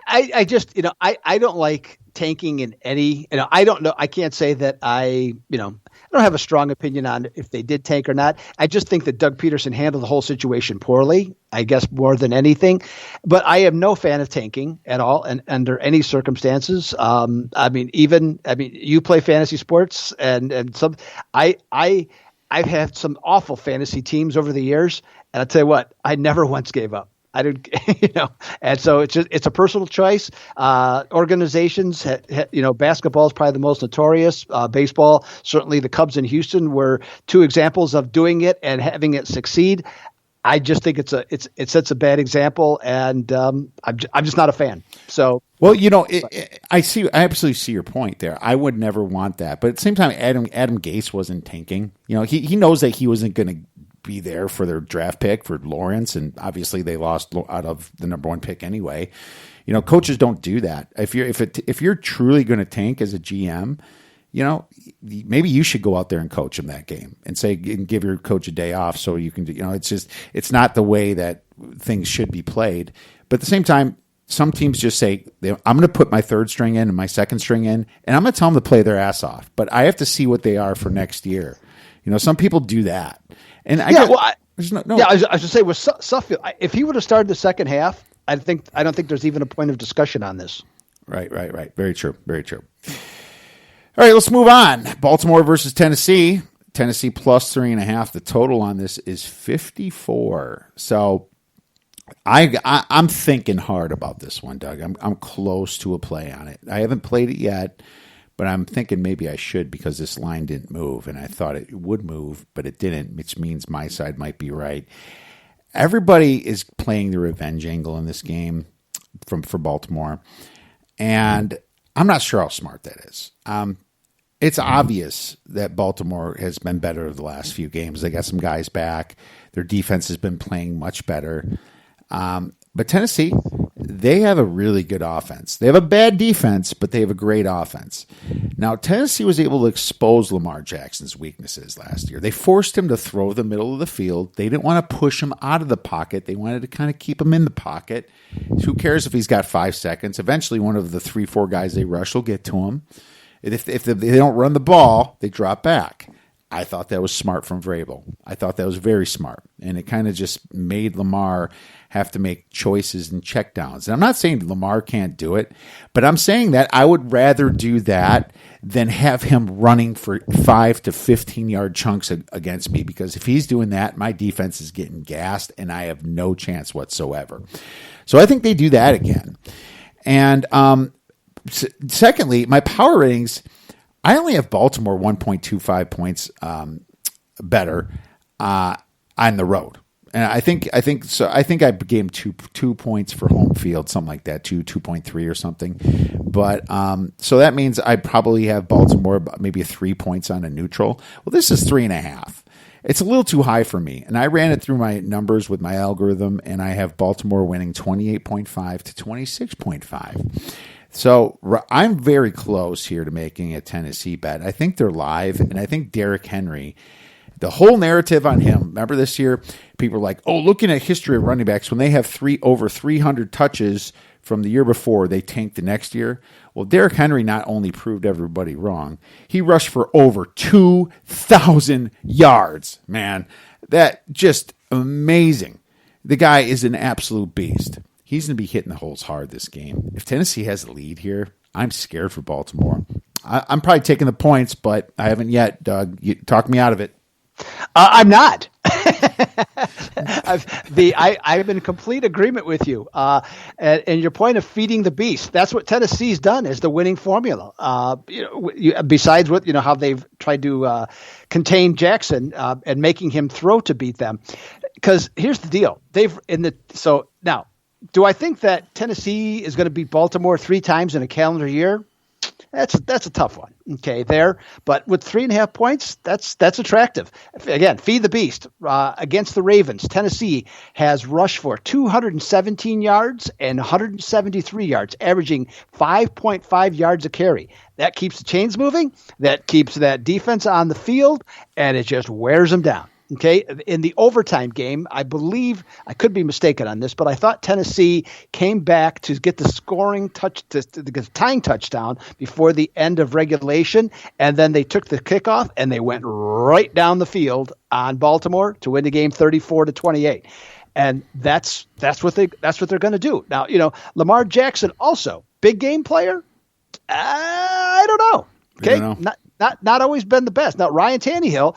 I just, I don't like tanking in any, I don't know. I can't say that I don't have a strong opinion on if they did tank or not. I just think that Doug Peterson handled the whole situation poorly, I guess, more than anything. But I am no fan of tanking at all, and under any circumstances. You play fantasy sports, and some, I've had some awful fantasy teams over the years, and I'll tell you what, I never once gave up. I didn't, and so it's a personal choice. Organizations, basketball is probably the most notorious. Baseball, certainly the Cubs in Houston were two examples of doing it and having it succeed. I just think it sets a bad example, and I'm just not a fan. So, well, I absolutely see your point there. I would never want that, but at the same time, Adam Gase wasn't tanking. He knows that he wasn't going to be there for their draft pick for Lawrence, and obviously they lost out of the number one pick anyway. Coaches don't do that. If you're truly going to tank as a GM, maybe you should go out there and coach him that game and give your coach a day off so you can do. It's not the way that things should be played. But at the same time, some teams just say, I'm going to put my third string in and my second string in, and I'm going to tell them to play their ass off. But I have to see what they are for next year. Some people do that. And I was just say with Suffield, if he would have started the second half, I don't think there's even a point of discussion on this. Right. Very true. Very true. All right, let's move on. Baltimore versus Tennessee. Tennessee plus 3.5. The total on this is 54. So I'm thinking hard about this one, Doug. I'm close to a play on it. I haven't played it yet, but I'm thinking maybe I should because this line didn't move, and I thought it would move, but it didn't, which means my side might be right. Everybody is playing the revenge angle in this game for Baltimore, and I'm not sure how smart that is. It's obvious that Baltimore has been better the last few games. They got some guys back. Their defense has been playing much better. But Tennessee, they have a really good offense. They have a bad defense, but they have a great offense. Now, Tennessee was able to expose Lamar Jackson's weaknesses last year. They forced him to throw the middle of the field. They didn't want to push him out of the pocket. They wanted to kind of keep him in the pocket. Who cares if he's got 5 seconds? Eventually, one of the 3-4 guys they rush will get to him. If they don't run the ball, they drop back. I thought that was smart from Vrabel. I thought that was very smart. And it kind of just made Lamar have to make choices and checkdowns. And I'm not saying Lamar can't do it, but I'm saying that I would rather do that than have him running for 5 to 15-yard chunks against me, because if he's doing that, my defense is getting gassed and I have no chance whatsoever. So I think they do that again. And secondly, my power ratings, I only have Baltimore 1.25 points better on the road. And I think so. I think I gave him 2 points for home field, something like that, 2.3 or something. But so that means I probably have Baltimore maybe 3 points on a neutral. Well, this is 3.5. It's a little too high for me. And I ran it through my numbers with my algorithm, and I have Baltimore winning 28.5 to 26.5. So I'm very close here to making a Tennessee bet. I think they're live, and I think Derrick Henry, the whole narrative on him, remember this year, people were like, oh, looking at history of running backs, when they have over 300 touches from the year before, they tank the next year. Well, Derrick Henry not only proved everybody wrong, he rushed for over 2,000 yards, man. That just amazing. The guy is an absolute beast. He's going to be hitting the holes hard this game. If Tennessee has the lead here, I'm scared for Baltimore. I'm probably taking the points, but I haven't yet, Doug. You talk me out of it. I'm not. I'm in complete agreement with you. And your point of feeding the beast, that's what Tennessee's done is the winning formula. Besides what, how they've tried to contain Jackson and making him throw to beat them. Because here's the deal. Now, do I think that Tennessee is going to beat Baltimore 3 times in a calendar year? That's a tough one. Okay, there. But with 3.5 points, that's attractive. Again, feed the beast. Against the Ravens, Tennessee has rushed for 217 yards and 173 yards, averaging 5.5 yards a carry. That keeps the chains moving. That keeps that defense on the field, and it just wears them down. Okay, in the overtime game, I believe, I could be mistaken on this, but I thought Tennessee came back to get the scoring touch, to get the tying touchdown before the end of regulation, and then they took the kickoff and they went right down the field on Baltimore to win the game 34-28. And that's what they're going to do. Now, Lamar Jackson also big game player. I don't know. Okay, don't know. Not always been the best. Now Ryan Tannehill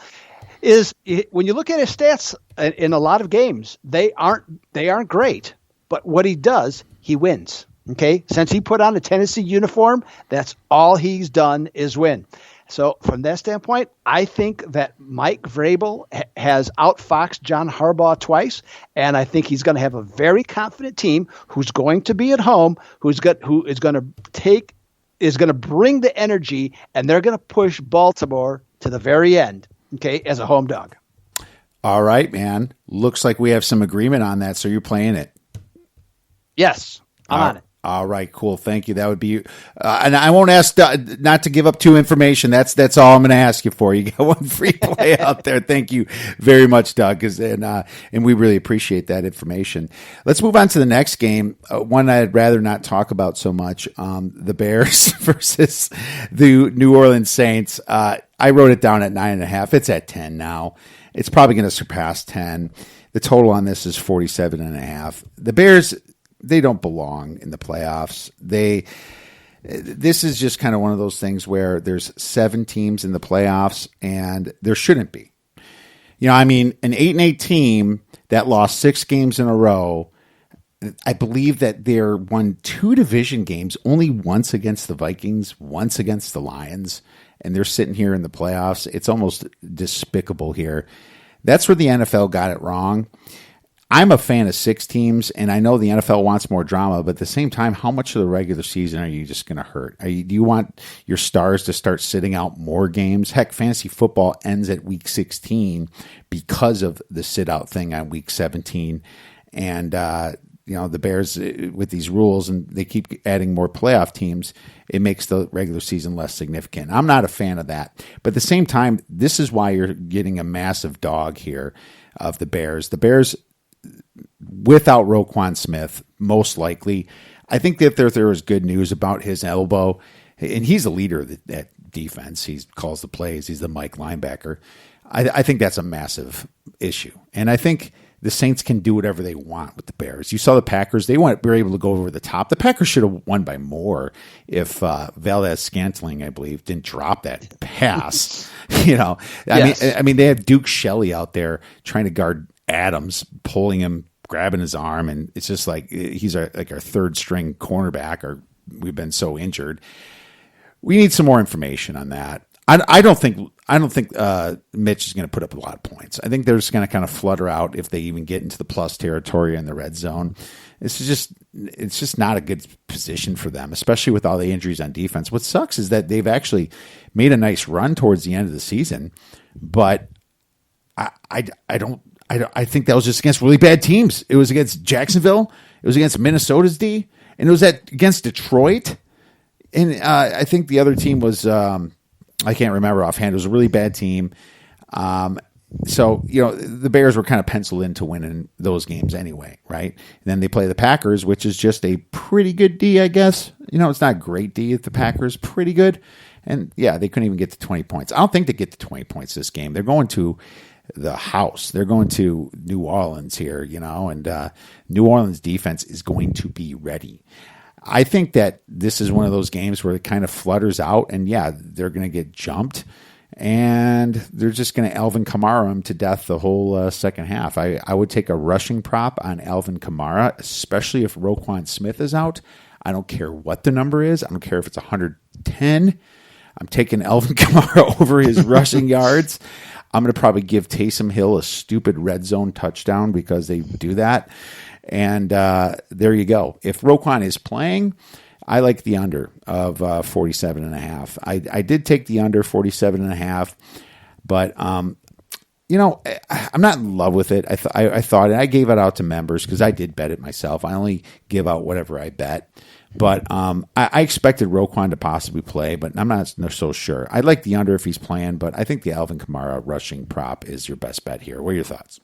when you look at his stats in a lot of games, they aren't great. But what he does, he wins. Okay, since he put on a Tennessee uniform, that's all he's done is win. So from that standpoint, I think that Mike Vrabel has outfoxed John Harbaugh twice, and I think he's going to have a very confident team who's going to be at home, who is going to bring the energy, and they're going to push Baltimore to the very end. Okay, as a home dog. All right, man. Looks like we have some agreement on that. So you're playing it. Yes, I'm on it. All right, cool. Thank you. That would be, and I won't ask not to give up too information. That's all I'm going to ask you for. You got one free play out there. Thank you very much, Doug, and we really appreciate that information. Let's move on to the next game. One I'd rather not talk about so much. The Bears versus the New Orleans Saints. I wrote it down at 9.5. It's at 10 now. It's probably going to surpass 10. The total on this is 47.5. The Bears, they don't belong in the playoffs. This is just kind of one of those things where there's 7 teams in the playoffs and there shouldn't be. An 8-8 team that lost 6 games in a row. I believe that they're won 2 division games, only once against the Vikings, once against the Lions, and they're sitting here in the playoffs. It's almost despicable here. That's where the NFL got it wrong. I'm a fan of 6 teams, and I know the NFL wants more drama, but at the same time, how much of the regular season are you just going to hurt? Do you want your stars to start sitting out more games? Heck, fantasy football ends at week 16 because of the sit-out thing on week 17, and the Bears with these rules, and they keep adding more playoff teams, it makes the regular season less significant. I'm not a fan of that. But at the same time, this is why you're getting a massive dog here of the Bears. The Bears, without Roquan Smith, most likely, I think that there was good news about his elbow, and he's the leader of that defense. He calls the plays. He's the Mike linebacker. I think that's a massive issue. And I think the Saints can do whatever they want with the Bears. You saw the Packers. They were able to go over the top. The Packers should have won by more if Valdez-Scantling, I believe, didn't drop that pass. Yes. I mean, they have Duke Shelley out there trying to guard Adams, pulling him, grabbing his arm, and it's just like he's our third string cornerback, or we've been so injured. We need some more information on that. I don't think Mitch is going to put up a lot of points. I think they're just going to kind of flutter out if they even get into the plus territory in the red zone. It's just not a good position for them, especially with all the injuries on defense. What sucks is that they've actually made a nice run towards the end of the season, but I think that was just against really bad teams. It was against Jacksonville, it was against Minnesota's D, and it was against Detroit. And I think the other team was I can't remember offhand. It was a really bad team. So, the Bears were kind of penciled in to win in those games anyway, right? And then they play the Packers, which is just a pretty good D, I guess. It's not great D at the Packers, pretty good. And, yeah, they couldn't even get to 20 points. I don't think they get to 20 points this game. They're going to the house. They're going to New Orleans here, and New Orleans defense is going to be ready. I think that this is one of those games where it kind of flutters out, and yeah, they're going to get jumped, and they're just going to Alvin Kamara him to death the whole second half. I would take a rushing prop on Alvin Kamara, especially if Roquan Smith is out. I don't care what the number is. I don't care if it's 110. I'm taking Alvin Kamara over his rushing yards. I'm going to probably give Taysom Hill a stupid red zone touchdown because they do that. And there you go. If Roquan is playing, I like the under of 47.5. I did take the under 47.5, but I'm not in love with it. I thought, and I gave it out to members because I did bet it myself. I only give out whatever I bet. But I expected Roquan to possibly play, but I'm not so sure. I like the under if he's playing, but I think the Alvin Kamara rushing prop is your best bet here. What are your thoughts?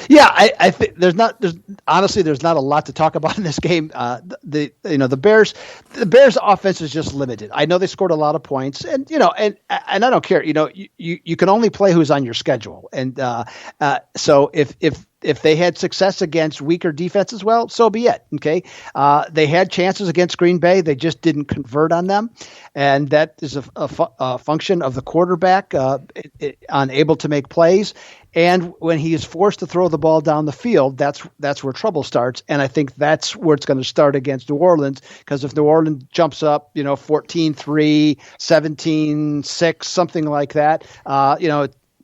Yeah, I think there's not a lot to talk about in this game. The Bears offense is just limited. I know they scored a lot of points, and I don't care. You can only play who's on your schedule, and so if they had success against weaker defenses, well, so be it. Okay, they had chances against Green Bay, they just didn't convert on them, and that is a function of the quarterback unable to make plays. And when he is forced to throw the ball down the field, that's where trouble starts. And I think that's where it's going to start against New Orleans, because if New Orleans jumps up, 14-3, 17-6, something like that,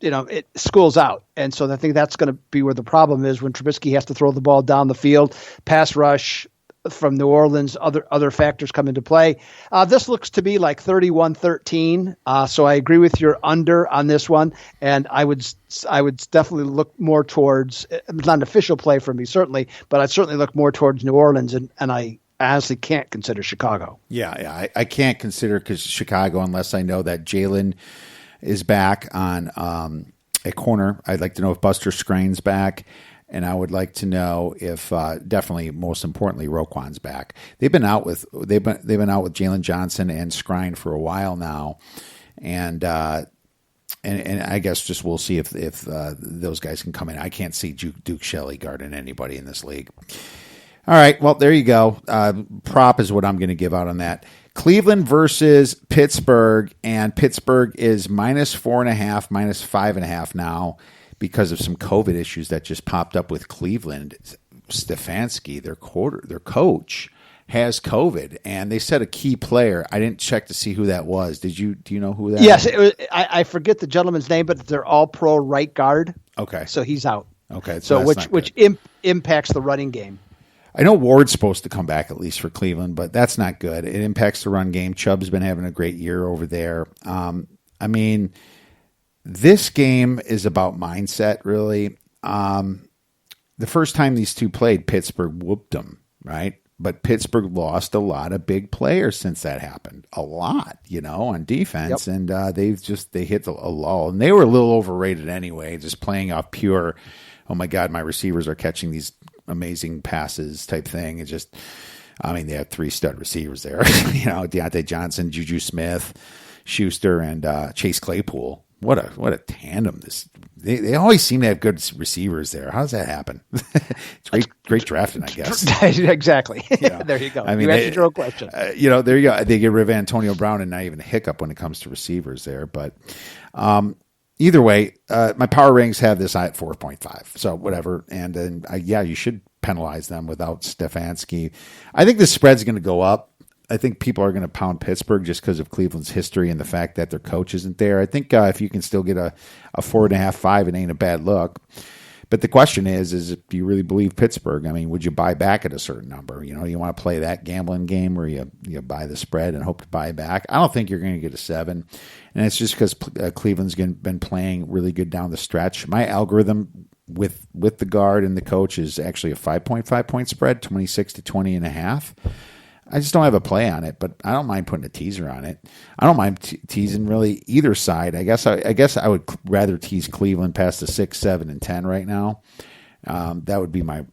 it schools out. And so I think that's going to be where the problem is when Trubisky has to throw the ball down the field, pass rush from New Orleans, other factors come into play. This looks to be like 31-13. So I agree with your under on this one. And I would definitely look more towards, it's not an official play for me, certainly, but I'd certainly look more towards New Orleans. And I honestly can't consider Chicago. Yeah. I can't consider Chicago unless I know that Jalen is back on a corner. I'd like to know if Buster Skrine's back. And I would like to know if, definitely, most importantly, Roquan's back. They've been out with Jalen Johnson and Skrine for a while now, and I guess just we'll see if those guys can come in. I can't see Duke Shelley guarding anybody in this league. All right, well there you go. Prop is what I'm going to give out on that. Cleveland versus Pittsburgh, and Pittsburgh is -4.5, -5.5 now, because of some COVID issues that just popped up with Cleveland. Stefanski, their coach, has COVID, and they said a key player. I didn't check to see who that was. Do you know who that? Yes, it was, I forget the gentleman's name, but they're all pro right guard. Okay, so he's out. Okay, so which impacts the running game. I know Ward's supposed to come back at least for Cleveland, but that's not good. It impacts the run game. Chubb's been having a great year over there. This game is about mindset, really. The first time these two played, Pittsburgh whooped them, right? But Pittsburgh lost a lot of big players since that happened. A lot, on defense. Yep. And they hit a lull. And they were a little overrated anyway, just playing off pure, oh my God, my receivers are catching these amazing passes type thing. It just, they have 3 stud receivers there. Deontay Johnson, Juju Smith, Schuster, and Chase Claypool. What a tandem! They always seem to have good receivers there. How does that happen? It's great drafting, I guess. Exactly. There you go. You answered your own question. There you go. They get rid of Antonio Brown and not even a hiccup when it comes to receivers there. But either way, my power rankings have this at 4.5. So whatever. And then you should penalize them without Stefanski. I think the spread's going to go up. I think people are going to pound Pittsburgh just because of Cleveland's history and the fact that their coach isn't there. I think if you can still get a 4.5, 5, it ain't a bad look. But the question is if you really believe Pittsburgh, would you buy back at a certain number? You want to play that gambling game where you buy the spread and hope to buy back. I don't think you're going to get a 7. And it's just because Cleveland's been playing really good down the stretch. My algorithm with the guard and the coach is actually a 5.5 point spread, 26 to 20.5. I just don't have a play on it, but I don't mind putting a teaser on it. I don't mind teasing really either side. I guess I would rather tease Cleveland past the 6, 7, and 10 right now. That would be my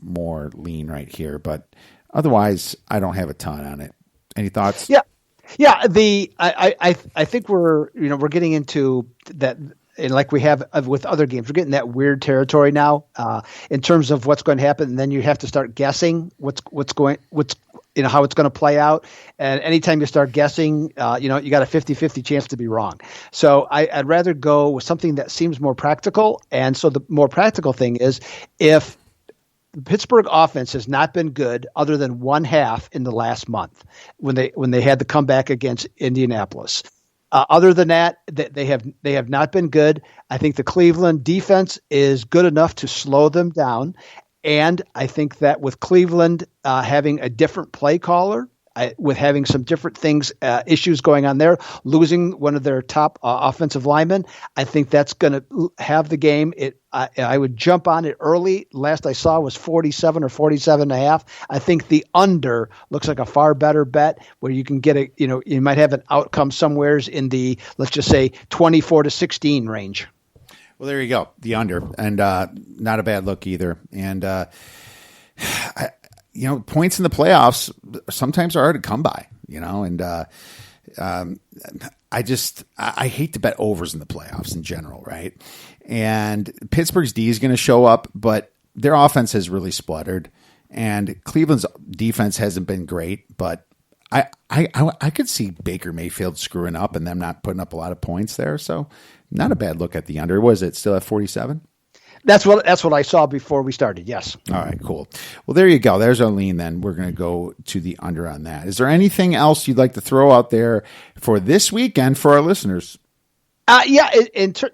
more lean right here. But otherwise, I don't have a ton on it. Any thoughts? Yeah. I think we're getting into that. And like we have with other games, we're getting that weird territory now in terms of what's going to happen. And then you have to start guessing how it's going to play out. And anytime you start guessing, you got a 50-50 chance to be wrong. So I'd rather go with something that seems more practical. And so the more practical thing is if the Pittsburgh offense has not been good other than one half in the last month when they had the comeback against Indianapolis. Other than that, they have not been good. I think the Cleveland defense is good enough to slow them down. And I think that with Cleveland having a different play caller, with having some different things, issues going on there, losing one of their top offensive linemen. I think that's going to have the game. I would jump on it early. Last I saw was 47 or 47 and a half. I think the under looks like a far better bet where you can get you might have an outcome somewheres in the, let's just say 24-16 range. Well, there you go. The under, and not a bad look either. And, points in the playoffs sometimes are hard to come by, and I hate to bet overs in the playoffs in general, right? And Pittsburgh's D is going to show up, but their offense has really spluttered, and Cleveland's defense hasn't been great, but I could see Baker Mayfield screwing up and them not putting up a lot of points there. So not a bad look at the under. Was it still at 47? That's what I saw before we started. Yes. All right, cool. Well, there you go. There's our lean then. We're going to go to the under on that. Is there anything else you'd like to throw out there for this weekend for our listeners?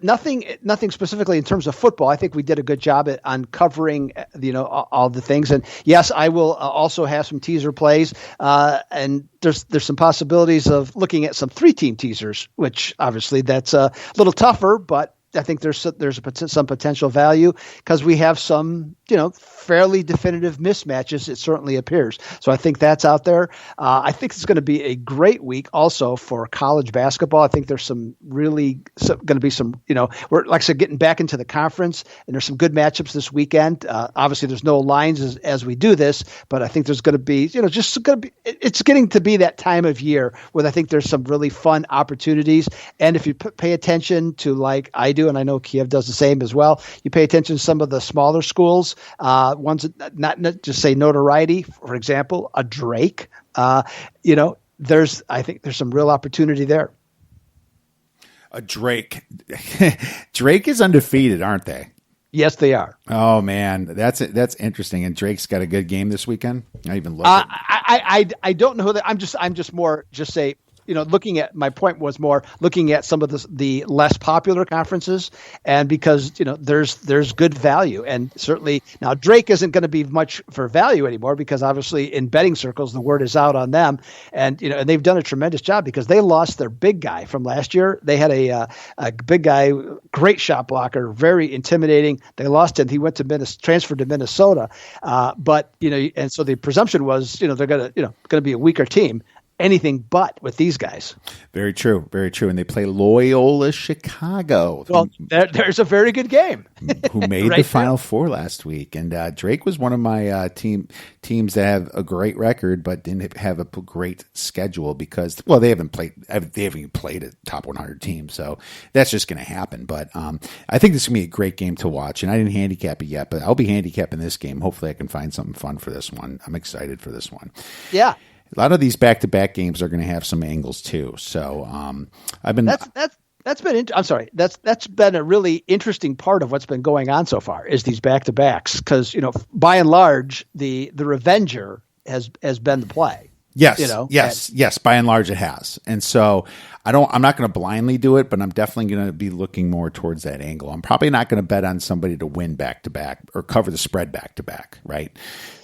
Nothing specifically in terms of football. I think we did a good job on covering, all the things. And yes, I will also have some teaser plays. And there's some possibilities of looking at some 3-team teasers, which obviously that's a little tougher, but I think there's some potential value because we have some, fairly definitive mismatches. It certainly appears. So I think that's out there. I think it's going to be a great week also for college basketball. I think there's going to be some, we're like I said, getting back into the conference, and there's some good matchups this weekend. Obviously there's no lines as we do this, but I think there's going to be, it's getting to be that time of year where I think there's some really fun opportunities. And if you pay attention to, like I do, and I know Kiev does the same as well, you pay attention to some of the smaller schools, ones that not just say notoriety, for example, a Drake, I think there's some real opportunity there. A Drake. Drake is undefeated, aren't they? Yes, they are. Oh man, that's interesting. And Drake's got a good game this weekend. I even looked. I don't know who I'm just more say. Looking at, my point was more looking at some of the less popular conferences, and because there's good value, and certainly now Drake isn't going to be much for value anymore because obviously in betting circles the word is out on them, and and they've done a tremendous job because they lost their big guy from last year. They had a big guy, great shot blocker, very intimidating. They lost him. He went to transferred to Minnesota, but and so the presumption was they're going to be a weaker team. Anything but with these guys. Very true. Very true. And they play Loyola Chicago. Well, there's a very good game. Who made right the Final Four last week. And Drake was one of my teams that have a great record, but didn't have a great schedule because, they haven't played a top 100 team. So that's just going to happen. But I think this is going to be a great game to watch. And I didn't handicap it yet, but I'll be handicapping this game. Hopefully I can find something fun for this one. I'm excited for this one. Yeah. A lot of these back-to-back games are going to have some angles too. So I've been that's been a really interesting part of what's been going on so far is these back-to-backs because by and large the Revenger has been the play. Yes, yes. By and large, it has, and so I'm not going to blindly do it, but I'm definitely going to be looking more towards that angle. I'm probably not going to bet on somebody to win back to back or cover the spread back to back, right?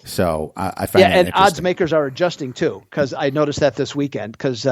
So I find that and odds makers are adjusting too because I noticed that this weekend because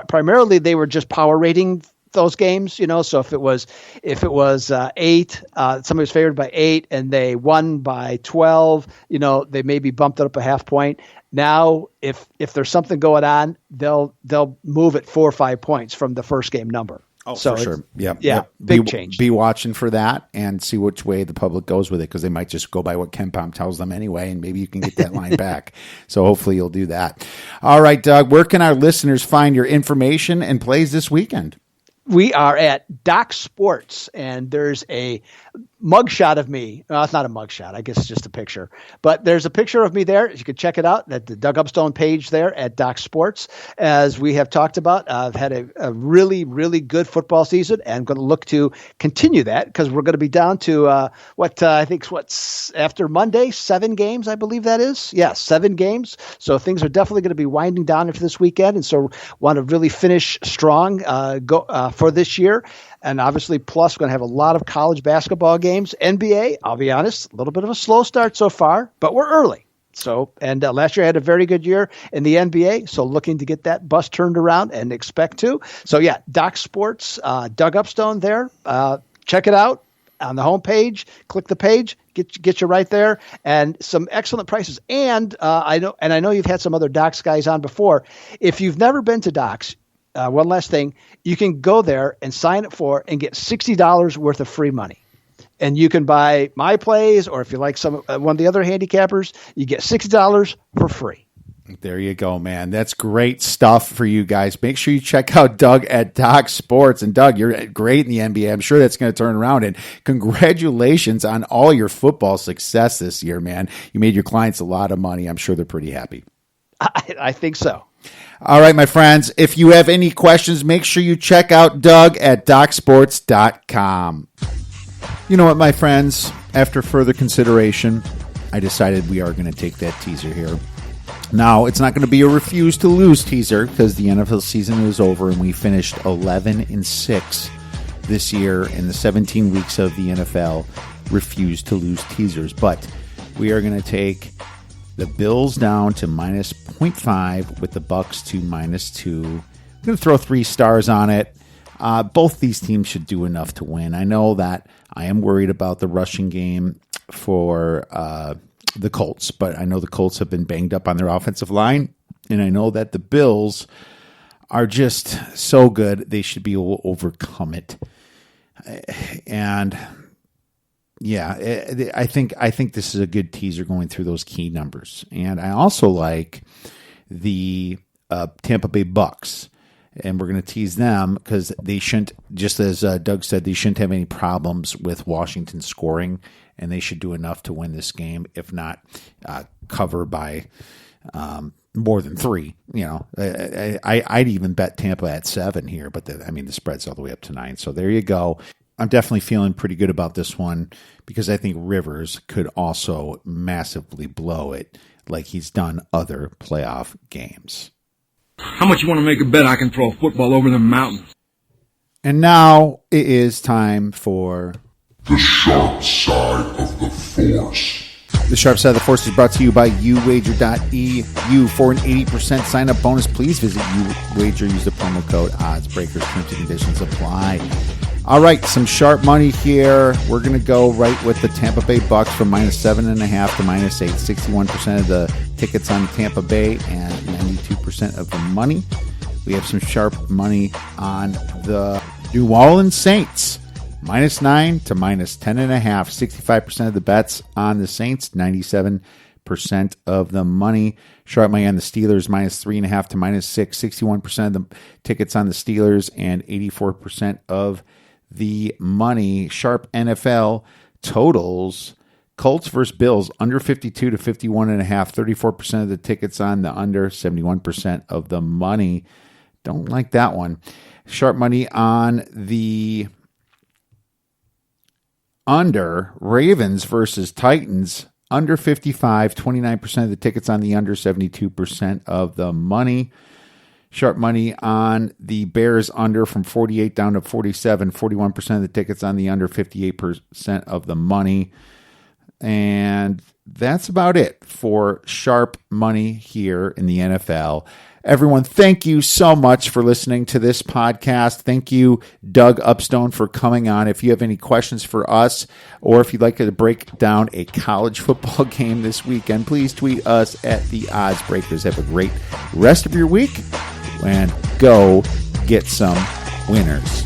primarily they were just power rating those games, so if it was 8, somebody was favored by 8 and they won by 12, they maybe bumped it up a half point. Now, if there's something going on, they'll move it 4 or 5 points from the first game number. Oh, so for sure. Yeah. Big change. Be watching for that and see which way the public goes with it because they might just go by what KenPom tells them anyway, and maybe you can get that line back. So hopefully you'll do that. All right, Doug, where can our listeners find your information and plays this weekend? We are at Doc Sports, and there's a mugshot of me. Well, it's not a mugshot. I guess it's just a picture. But there's a picture of me there. You can check it out at the Doug Upstone page there at Doc Sports. As we have talked about, I've had a really, really good football season, and I'm going to look to continue that because we're going to be down to after Monday, 7 games, I believe that is. Yeah, 7 games. So things are definitely going to be winding down after this weekend, and so want to really finish strong for this year. And obviously, plus, we're going to have a lot of college basketball games. NBA, I'll be honest, a little bit of a slow start so far, but we're early. So, and last year I had a very good year in the NBA. So looking to get that bus turned around and expect to. So yeah, Doc Sports, Doug Upstone there. Check it out on the homepage. Click the page, get you right there, and some excellent prices. And I know you've had some other Docs guys on before. If you've never been to Docs, one last thing, you can go there and sign up for and get $60 worth of free money. And you can buy my plays, or if you like one of the other handicappers, you get $60 for free. There you go, man. That's great stuff for you guys. Make sure you check out Doug at Doc Sports. And Doug, you're great in the NBA. I'm sure that's going to turn around. And congratulations on all your football success this year, man. You made your clients a lot of money. I'm sure they're pretty happy. I think so. All right, my friends. If you have any questions, make sure you check out Doug at DocSports.com. You know what, my friends? After further consideration, I decided we are going to take that teaser here. Now, it's not going to be a refuse to lose teaser because the NFL season is over and we finished 11-6 this year in the 17 weeks of the NFL refuse to lose teasers. But we are going to take the Bills down to minus 0.5 with the Bucs to -2. I'm going to throw 3 stars on it. Both these teams should do enough to win. I know that I am worried about the rushing game for the Colts, but I know the Colts have been banged up on their offensive line, and I know that the Bills are just so good they should be able to overcome it. And yeah, I think this is a good teaser going through those key numbers. And I also like the Tampa Bay Bucks. And we're going to tease them because they shouldn't, just as Doug said, they shouldn't have any problems with Washington scoring, and they should do enough to win this game, if not cover by more than 3. You know, I'd even bet Tampa at 7 here, but the spread's all the way up to 9. So there you go. I'm definitely feeling pretty good about this one because I think Rivers could also massively blow it like he's done other playoff games. How much you want to make a bet I can throw a football over the mountain? And now it is time for The Sharp Side of the Force. The Sharp Side of the Force is brought to you by uwager.eu. For an 80% sign-up bonus, please visit uwager. Use the promo code ODDSBREAKERS. Terms and conditions apply. All right, some sharp money here. We're going to go right with the Tampa Bay Bucks from -7.5 to -8. 61% of the tickets on Tampa Bay and 92% of the money. We have some sharp money on the New Orleans Saints. -9 to -10.5. 65% of the bets on the Saints. 97% of the money. Sharp money on the Steelers, -3.5 to -6. 61% of the tickets on the Steelers and 84% of the money. Sharp NFL totals. Colts versus Bills, under 52 to 51.5. 34% of the tickets on the under, 71% of the money. Don't like that one. Sharp money on the under. Ravens versus Titans, under 55. 29% of the tickets on the under, 72% of the money. Sharp money on the Bears under from 48 down to 47. 41% of the tickets on the under, 58% of the money. And that's about it for sharp money here in the NFL. Everyone, thank you so much for listening to this podcast. Thank you, Doug Upstone, for coming on. If you have any questions for us, or if you'd like to break down a college football game this weekend, please tweet us at the Odds Breakers. Have a great rest of your week, and go get some winners.